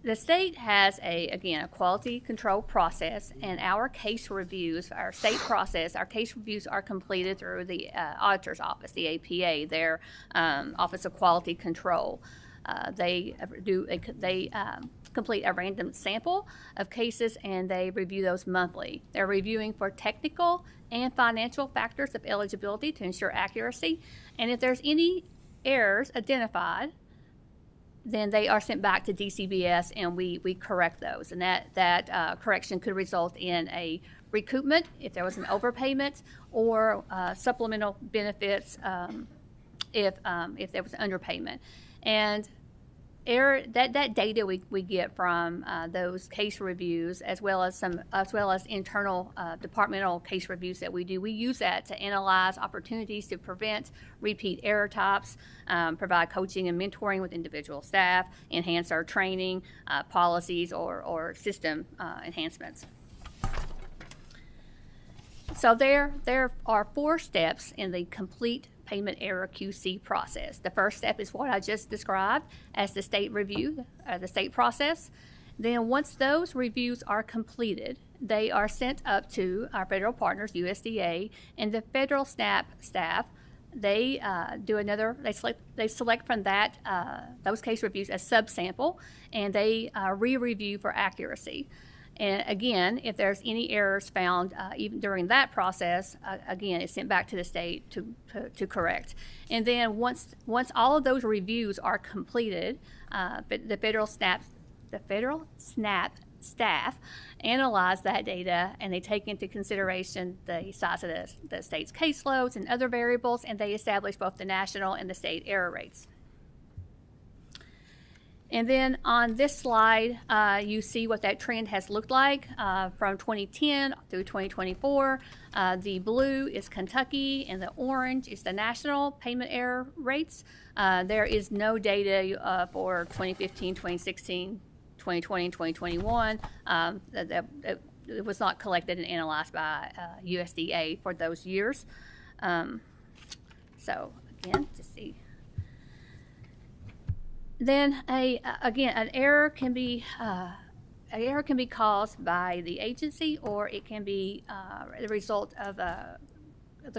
the state has again, a quality control process, and our case reviews, our state process, our case reviews are completed through the auditor's office, the APA, their Office of Quality Control. They complete a random sample of cases, and they review those monthly. They're reviewing for technical and financial factors of eligibility to ensure accuracy, and if there's any errors identified, then they are sent back to DCBS, and we correct those. And that correction could result in a recoupment if there was an overpayment, or supplemental benefits if there was an underpayment. And that data we get from those case reviews, as well as internal departmental case reviews that we do, we use that to analyze opportunities to prevent repeat error types, provide coaching and mentoring with individual staff, enhance our training, policies, or system enhancements. So there are 4 steps in the complete payment error QC process. The first step is what I just described as the state review, the state process. Then once those reviews are completed, they are sent up to our federal partners, USDA, and the federal SNAP staff. They They select from that those case reviews as subsample, and they re-review for accuracy. And again, if there's any errors found even during that process, again, it's sent back to the state to correct. And then once all of those reviews are completed, the federal SNAP staff analyze that data, and they take into consideration the size of the state's caseloads and other variables, and they establish both the national and the state error rates. And then on this slide, you see what that trend has looked like from 2010 through 2024. The blue is Kentucky, and the orange is the national payment error rates. There is no data for 2015, 2016, 2020, and 2021. It was not collected and analyzed by USDA for those years. So again, to see. Then an error can be caused by the agency, or it can be the result of the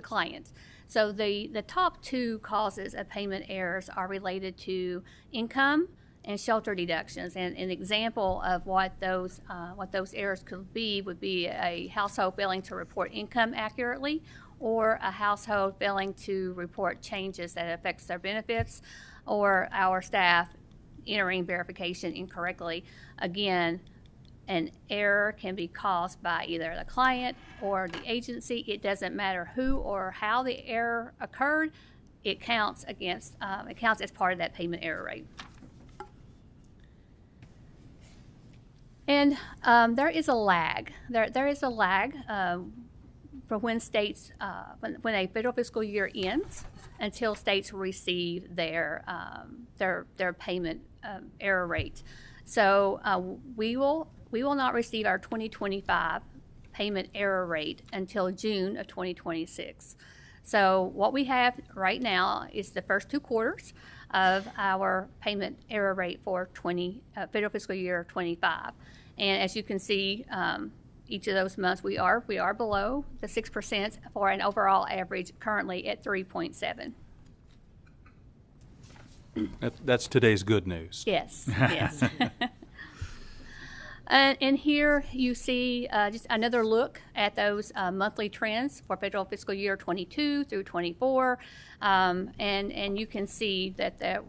client. So the top 2 causes of payment errors are related to income and shelter deductions. And an example of what those errors could be would be a household failing to report income accurately, or a household failing to report changes that affects their benefits, or our staff entering verification incorrectly. Again, an error can be caused by either the client or the agency. It doesn't matter who or how the error occurred. It counts as part of that payment error rate. And there is a lag. There is a lag for when states, when a federal fiscal year ends, until states receive their payment error rate. So we will not receive our 2025 payment error rate until June of 2026. So what we have right now is the first 2 quarters of our payment error rate for federal fiscal year 25. And as you can see, each of those months we are below the 6% for an overall average currently at 3.7. That's today's good news. Yes, yes. And here you see just another look at those monthly trends for federal fiscal year 22 through 24, and you can see that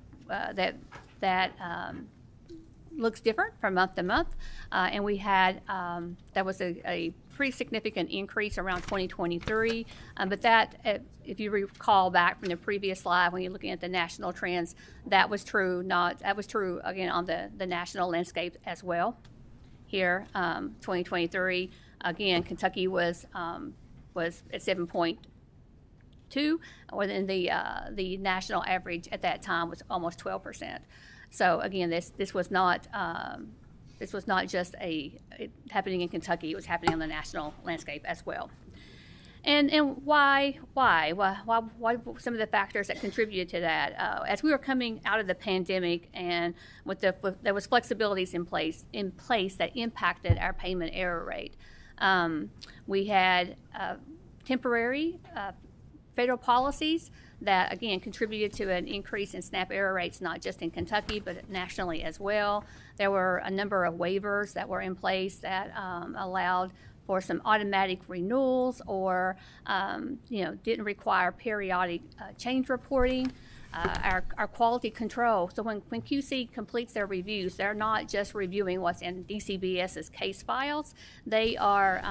looks different from month to month, and we had there was a pretty significant increase around 2023, but that, if you recall back from the previous slide when you're looking at the national trends, that was true again on the national landscape as well. Here, 2023, again, Kentucky was at 7.2, or then the national average at that time was almost 12%. So again, this was not This was not just happening in Kentucky; it was happening on the national landscape as well. And why some of the factors that contributed to that? As we were coming out of the pandemic, and there was flexibilities in place that impacted our payment error rate. We had temporary federal policies that, again, contributed to an increase in SNAP error rates, not just in Kentucky, but nationally as well. There were a number of waivers that were in place that allowed for some automatic renewals or, didn't require periodic change reporting. Our quality control. So when QC completes their reviews, they're not just reviewing what's in DCBS's case files. They're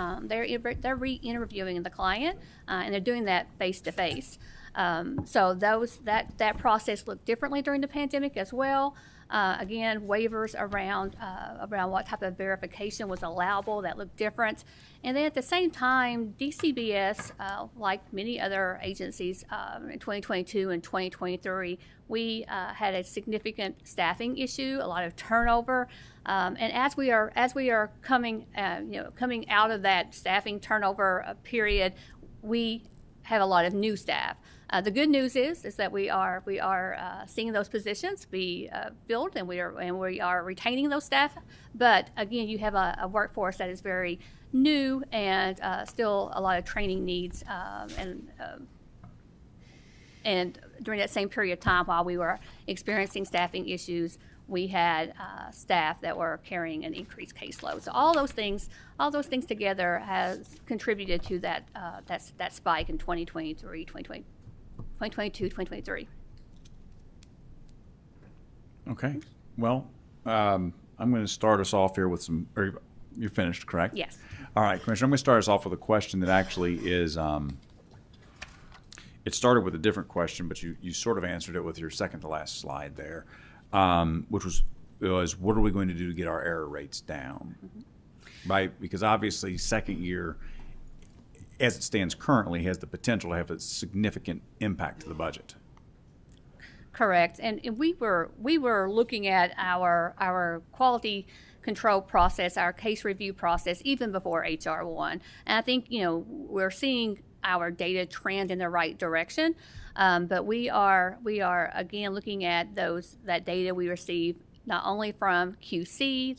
re-interviewing the client, and they're doing that face to face. So that process looked differently during the pandemic as well. Again, waivers around what type of verification was allowable that looked different. And then at the same time, DCBS, like many other agencies in 2022 and 2023, we had a significant staffing issue, a lot of turnover. And as we are coming out of that staffing turnover period, we have a lot of new staff. The good news is that we are seeing those positions be filled, and we are retaining those staff. But again, you have a workforce that is very new and still a lot of training needs. And during that same period of time, while we were experiencing staffing issues, we had staff that were carrying an increased caseload. So all those things together has contributed to that spike in 2022, 2023. Okay. Well, I'm going to start us off here with some. You're finished, correct? Yes. All right, Commissioner. I'm going to start us off with a question that actually is. It started with a different question, but you sort of answered it with your second to last slide there, which was what are we going to do to get our error rates down? Mm-hmm. Right? Because obviously, second year, as it stands currently, has the potential to have a significant impact to the budget. Correct, and we were looking at our quality control process, our case review process, even before HR 1. And I think we're seeing our data trend in the right direction, but we are again looking at that data we receive not only from QC,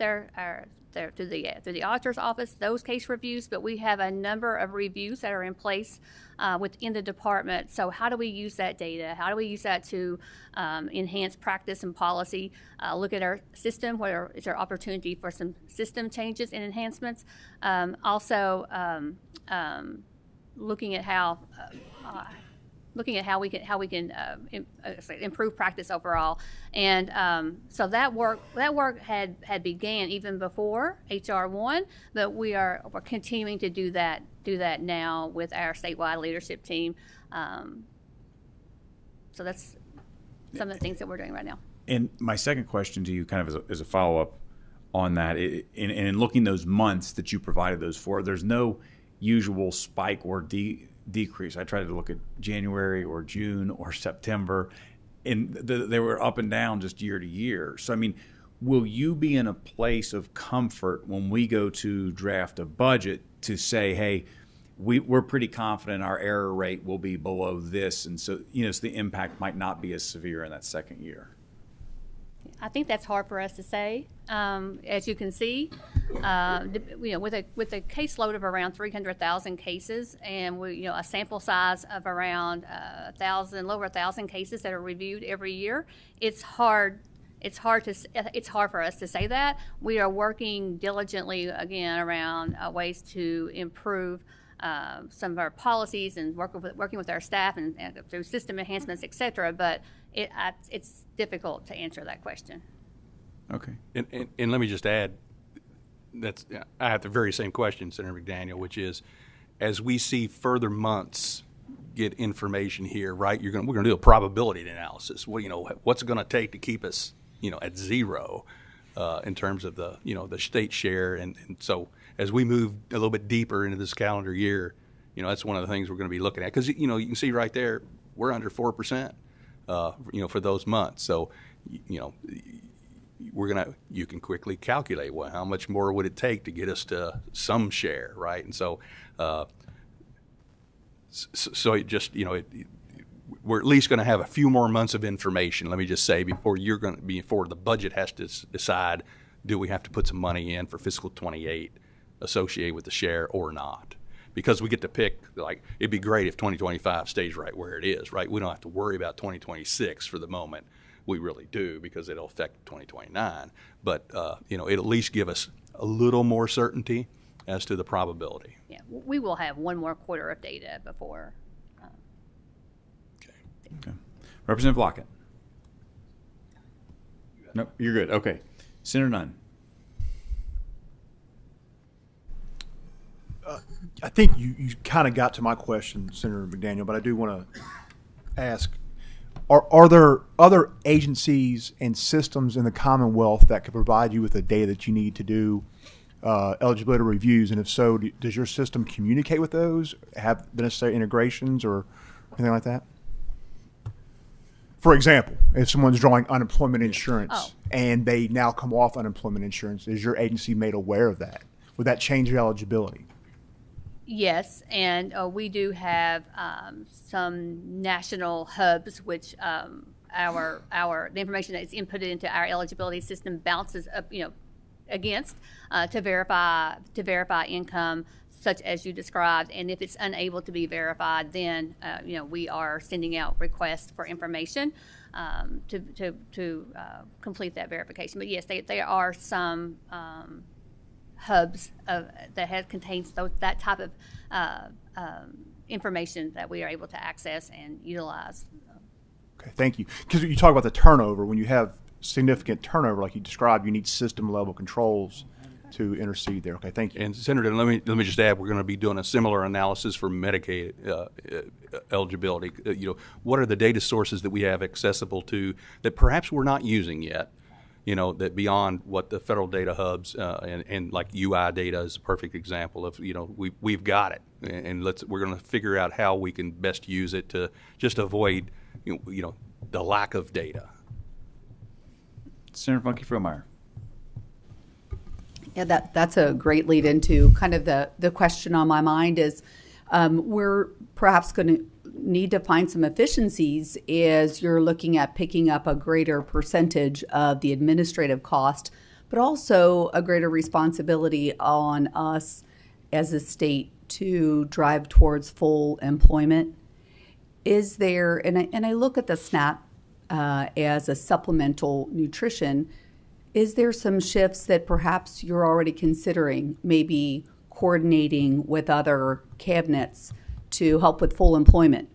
through the auditor's office, those case reviews, but we have a number of reviews that are in place within the department. So how do we use that data? How do we use that to enhance practice and policy? Look at our system, where is there opportunity for some system changes and enhancements? Also, looking at how we can improve practice overall, and so that work had began even before HR 1, but we're continuing to do that now with our statewide leadership team. So that's some of the things that we're doing right now. And my second question to you, kind of as a follow up on that, in looking those months that you provided those for, there's no usual spike or decrease. I tried to look at January or June or September, and they were up and down just year to year. So, I mean, will you be in a place of comfort when we go to draft a budget to say, hey, we're pretty confident our error rate will be below this, and so so the impact might not be as severe in that second year? I think that's hard for us to say. As you can see, with a caseload of around 300,000 cases, and a sample size of around 1,000 cases that are reviewed every year, it's hard for us to say that. We are working diligently again around ways to improve some of our policies and working with our staff and through system enhancements, et cetera. But it's difficult to answer that question. Okay. And let me just add, I have the very same question, Senator McDaniel, which is, as we see further months get information here, right? We're going to do a probability analysis. What's it going to take to keep us, at zero, in terms of the state share, and so as we move a little bit deeper into this calendar year, that's one of the things we're going to be looking at, because you can see right there we're under 4%, for those months. So, you can quickly calculate, well, how much more would it take to get us to some share, right? And so, so it just, we're at least going to have a few more months of information, let me just say, before the budget has to decide, do we have to put some money in for fiscal 28 associated with the share or not? Because we get to pick, like, it'd be great if 2025 stays right where it is, right? We don't have to worry about 2026 for the moment. We really do, because it'll affect 2029. But, it'll at least give us a little more certainty as to the probability. Yeah, we will have one more quarter of data before. Okay. Representative Lockett. Nope, you're good. Okay. Senator Nunn. I think you kind of got to my question, Senator McDaniel, but I do want to ask, are there other agencies and systems in the Commonwealth that could provide you with the data that you need to do eligibility reviews? And if so, does your system communicate with those, have the necessary integrations or anything like that? For example, if someone's drawing unemployment insurance and they now come off unemployment insurance, is your agency made aware of that? Would that change your eligibility? Yes, and we do have some national hubs, which the information that is inputted into our eligibility system bounces up, against to verify income, such as you described. And if it's unable to be verified, then we are sending out requests for information to complete that verification. But yes, there are some hubs that contains that type of information that we are able to access and utilize. Okay, thank you. Because you talk about the turnover. When you have significant turnover, like you described, you need system level controls to intercede there. Okay, thank you. And Senator, let me just add, we're going to be doing a similar analysis for Medicaid eligibility. What are the data sources that we have accessible to that perhaps we're not using yet? That beyond what the federal data hubs and like UI data is a perfect example of, we've got it, and we're going to figure out how we can best use it to just avoid, the lack of data. Senator Funky Fromeyer. Yeah, that's a great lead into kind of the question on my mind is we're perhaps going to need to find some efficiencies as you're looking at picking up a greater percentage of the administrative cost, but also a greater responsibility on us as a state to drive towards full employment. Is there, and I look at the SNAP as a supplemental nutrition, is there some shifts that perhaps you're already considering, maybe coordinating with other cabinets to help with full employment?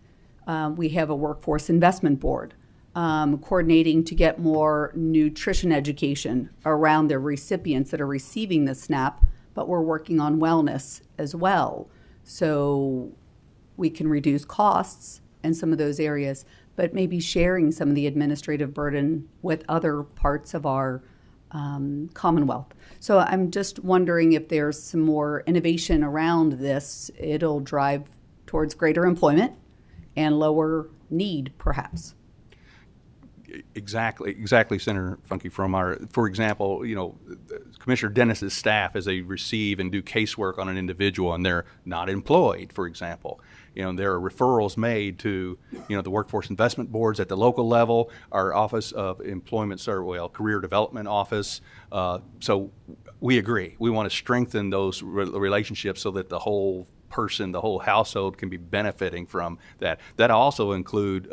We have a workforce investment board coordinating to get more nutrition education around the recipients that are receiving the SNAP, but we're working on wellness as well. So we can reduce costs in some of those areas, but maybe sharing some of the administrative burden with other parts of our Commonwealth. So I'm just wondering if there's some more innovation around this. It'll drive towards greater employment and lower need, perhaps. Exactly, Senator Funky Fromeyer. For example, Commissioner Dennis's staff, as they receive and do casework on an individual and they're not employed, for example, there are referrals made to, the workforce investment boards at the local level, our Office of Employment, Career Development Office. So we agree. We want to strengthen those relationships so that the whole person, the whole household can be benefiting from that. That also include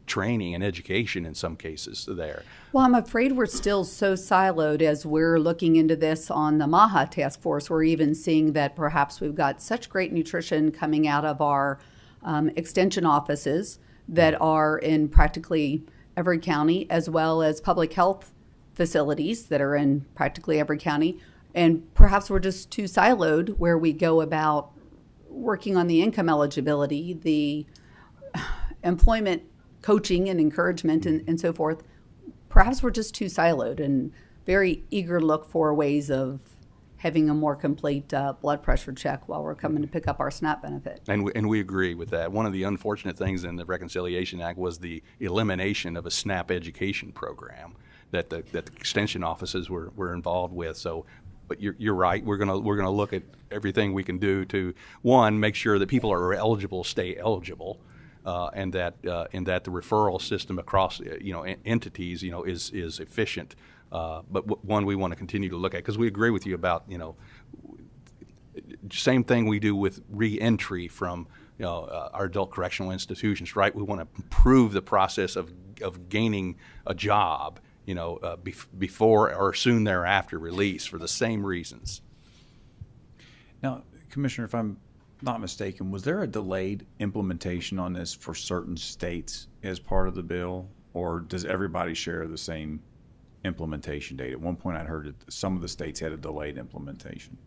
training and education in some cases there. Well, I'm afraid we're still so siloed as we're looking into this on the MAHA task force. We're even seeing that perhaps we've got such great nutrition coming out of our extension offices that are in practically every county, as well as public health facilities that are in practically every county. And perhaps we're just too siloed where we go about working on the income eligibility, the employment coaching and encouragement and so forth. Perhaps we're just too siloed and very eager to look for ways of having a more complete blood pressure check while we're coming to pick up our SNAP benefit. And we agree with that. One of the unfortunate things in the Reconciliation Act was the elimination of a SNAP education program. that the extension offices were involved with. So, but you're right. We're gonna look at everything we can do to, one, make sure that people are eligible stay eligible, and that the referral system across entities is efficient. But one we want to continue to look at, because we agree with you about same thing we do with re-entry from our adult correctional institutions, right? We want to improve the process of gaining a job, before or soon thereafter release for the same reasons. Now, Commissioner, if I'm not mistaken, was there a delayed implementation on this for certain states as part of the bill, or does everybody share the same implementation date? At one point I'd heard that some of the states had a delayed implementation.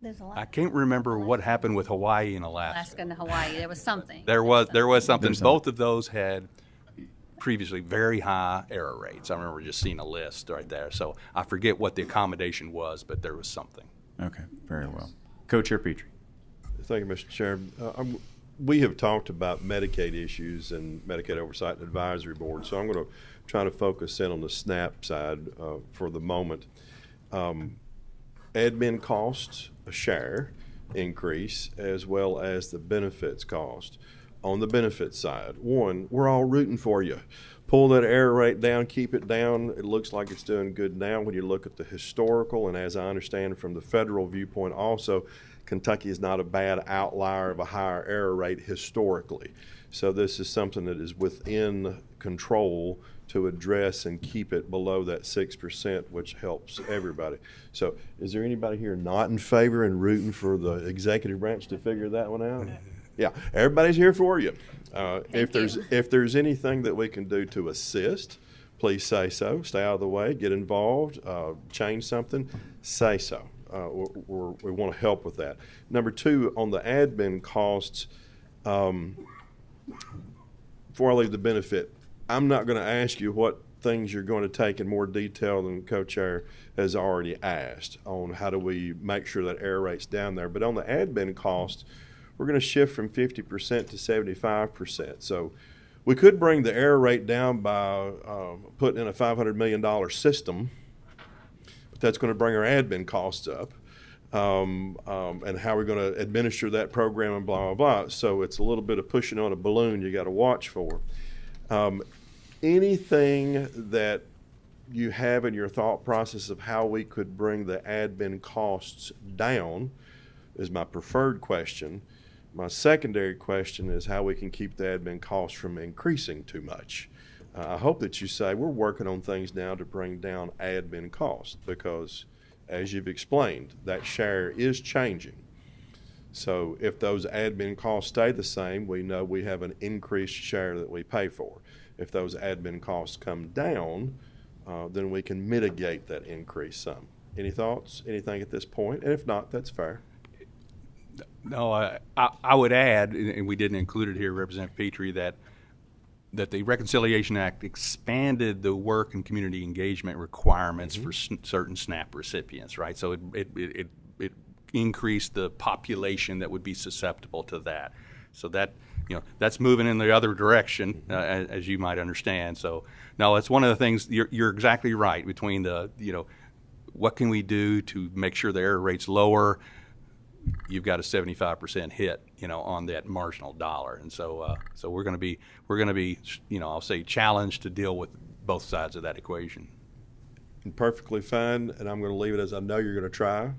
There's a lot. I can't remember what happened with Hawaii and Alaska. Alaska and Hawaii, there was something. There was something. There's Both of those had previously very high error rates. I remember just seeing a list right there. So I forget what the accommodation was, but there was something. Okay, very well. Co-Chair Petrie. Thank you, Mr. Chair. We have talked about Medicaid issues and Medicaid Oversight and Advisory Board, so I'm going to try to focus in on the SNAP side for the moment. Admin costs, a share increase, as well as the benefits cost. On the benefits side, one, we're all rooting for you. Pull that error rate down, keep it down. It looks like it's doing good now when you look at the historical, and as I understand from the federal viewpoint also, Kentucky is not a bad outlier of a higher error rate historically. So this is something that is within control to address and keep it below that 6%, which helps everybody. So is there anybody here not in favor and rooting for the executive branch to figure that one out? Yeah, everybody's here for you. If there's anything that we can do to assist, please say so. Stay out of the way, get involved, change something, say so. We want to help with that. Number two, on the admin costs, before I leave the benefit, I'm not going to ask you what things you're going to take in more detail than Co-Chair has already asked on how do we make sure that error rate's down there. But on the admin costs, we're going to shift from 50% to 75%. So we could bring the error rate down by putting in a $500 million system, but that's going to bring our admin costs up. And how we're going to administer that program and blah, blah, blah. So it's a little bit of pushing on a balloon you got to watch for. Anything that you have in your thought process of how we could bring the admin costs down is my preferred question. My secondary question is how we can keep the admin costs from increasing too much. I hope that you say we're working on things now to bring down admin costs because, as you've explained, that share is changing. So if those admin costs stay the same, we know we have an increased share that we pay for. If those admin costs come down, then we can mitigate that increase some. Any thoughts? Anything at this point? And if not, that's fair. No, I would add, and we didn't include it here, Representative Petrie, that the Reconciliation Act expanded the work and community engagement requirements for certain SNAP recipients, right? So it increased the population that would be susceptible to that. So that, that's moving in the other direction, as you might understand. So no, it's one of the things. You're exactly right. Between the, what can we do to make sure the error rate's lower? You've got a 75% hit, on that marginal dollar, and so we're going to be, I'll say, challenged to deal with both sides of that equation. Perfectly fine, and I'm going to leave it as I know you're going to try.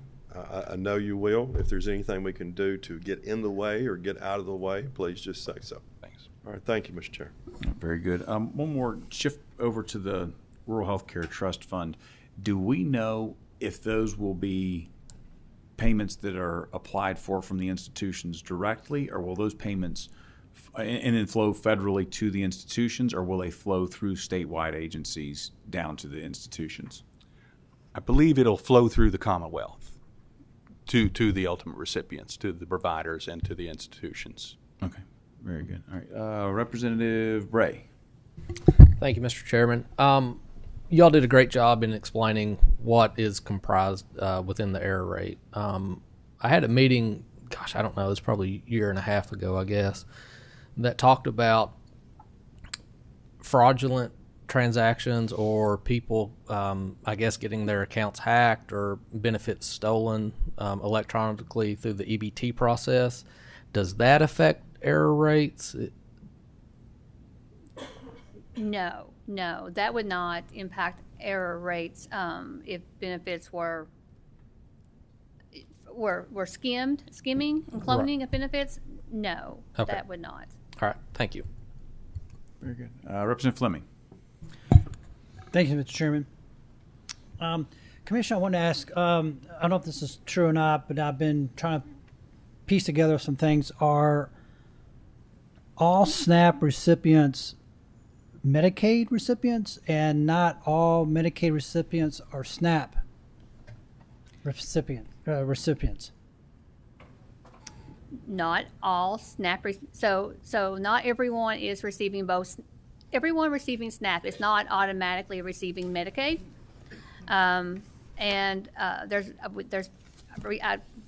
I know you will. If there's anything we can do to get in the way or get out of the way, please just say so. Thanks. All right, thank you, Mr. Chair. Very good. One more shift over to the Rural Health Care Trust Fund. Do we know if those will be payments that are applied for from the institutions directly, or will those payments and then flow federally to the institutions, or will they flow through statewide agencies down to the institutions? I believe it'll flow through the Commonwealth to the ultimate recipients, to the providers, and to the institutions. Okay, very good. All right, Representative Bray. Thank you, Mr. Chairman. Y'all did a great job in explaining what is comprised within the error rate. I had a meeting, I don't know, it was probably a year and a half ago, I guess, that talked about fraudulent transactions or people, I guess, getting their accounts hacked or benefits stolen electronically through the EBT process. Does that affect error rates? No, that would not impact error rates if benefits were skimming and cloning of benefits. No, Okay. that would not. All right, thank you. Very good. Representative Fleming. Thank you, Mr. Chairman. Commissioner, I want to ask, I don't know if this is true or not, but I've been trying to piece together some things. Are all SNAP recipients Medicaid recipients, and not all Medicaid recipients are SNAP recipients? Not all SNAP. So not everyone is receiving both. Everyone receiving SNAP is not automatically receiving Medicaid, and there's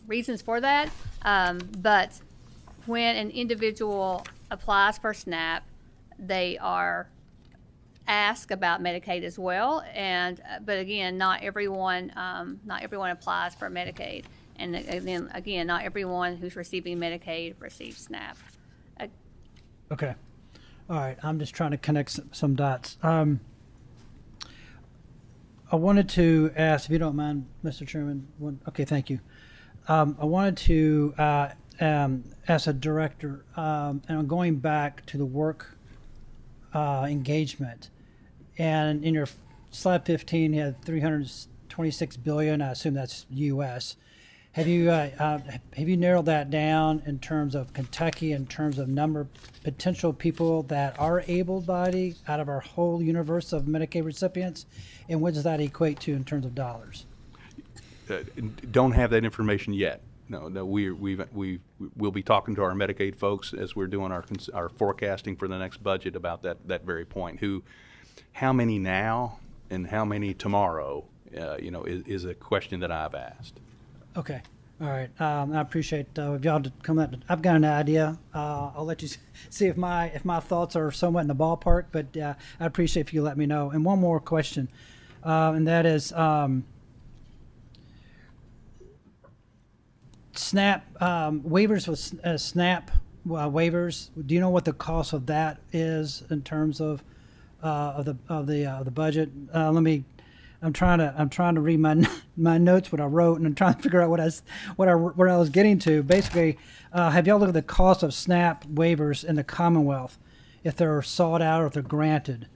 reasons for that. But when an individual applies for SNAP, they are asked about Medicaid as well. And but again, not everyone applies for Medicaid. And then again, not everyone who's receiving Medicaid receives SNAP. Okay. All right. I'm just trying to connect some dots. I wanted to ask, if you don't mind, Mr. Chairman. Okay, thank you. I wanted to ask a director, and I'm going back to the work engagement. And in your slide 15, you had $326 billion. I assume that's U.S. Have you narrowed that down in terms of Kentucky, in terms of number of potential people that are able-bodied out of our whole universe of Medicaid recipients, and what does that equate to in terms of dollars? Don't have that information yet. No, we'll be talking to our Medicaid folks as we're doing our forecasting for the next budget about that very point. How many now and how many tomorrow, is a question that I've asked. Okay. All right. I appreciate if y'all to come up. I've got an idea. I'll let you see if my thoughts are somewhat in the ballpark, but I appreciate if you let me know. And one more question, and that is SNAP waivers with SNAP waivers. Do you know what the cost of that is in terms of the budget? I'm trying to read my notes, what I wrote, and I'm trying to figure out what I was getting to. Basically, have y'all looked at the cost of SNAP waivers in the Commonwealth, if they're sought out or if they're granted?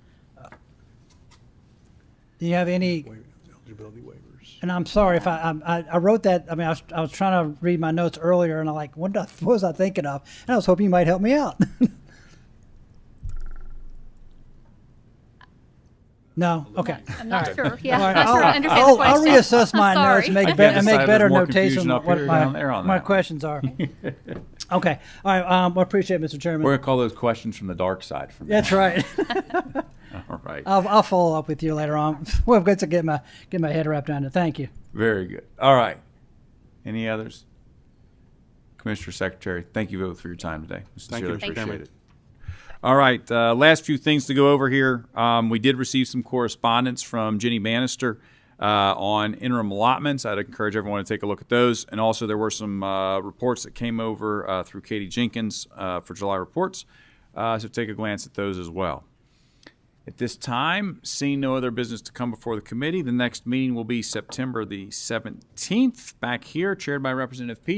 Do you have any Eligibility waivers. And I'm sorry if I wrote that. I mean, I was trying to read my notes earlier, and I'm like, what was I thinking of? And I was hoping you might help me out. No? Okay. I'm not All right. sure. Yeah, All right. I'm not sure I understand the I'll question. reassess my I'm notes sorry. and make, I and make decided better there's more notation confusion of up what here down there on my that one. questions are. Okay. All right. I appreciate it, Mr. Chairman. We're going to call those questions from the dark side from That's right. All right. I'll follow up with you later on. Well, good to get my head wrapped around it. Thank you. Very good. All right. Any others? Commissioner Secretary, thank you both for your time today. Thank you, Mr. Appreciate Chairman. it. All right. Last few things to go over here. We did receive some correspondence from Jenny Bannister on interim allotments. I'd encourage everyone to take a look at those. And also there were some reports that came over through Katie Jenkins for July reports. So take a glance at those as well. At this time, seeing no other business to come before the committee, the next meeting will be September the 17th, back here, chaired by Representative Peach.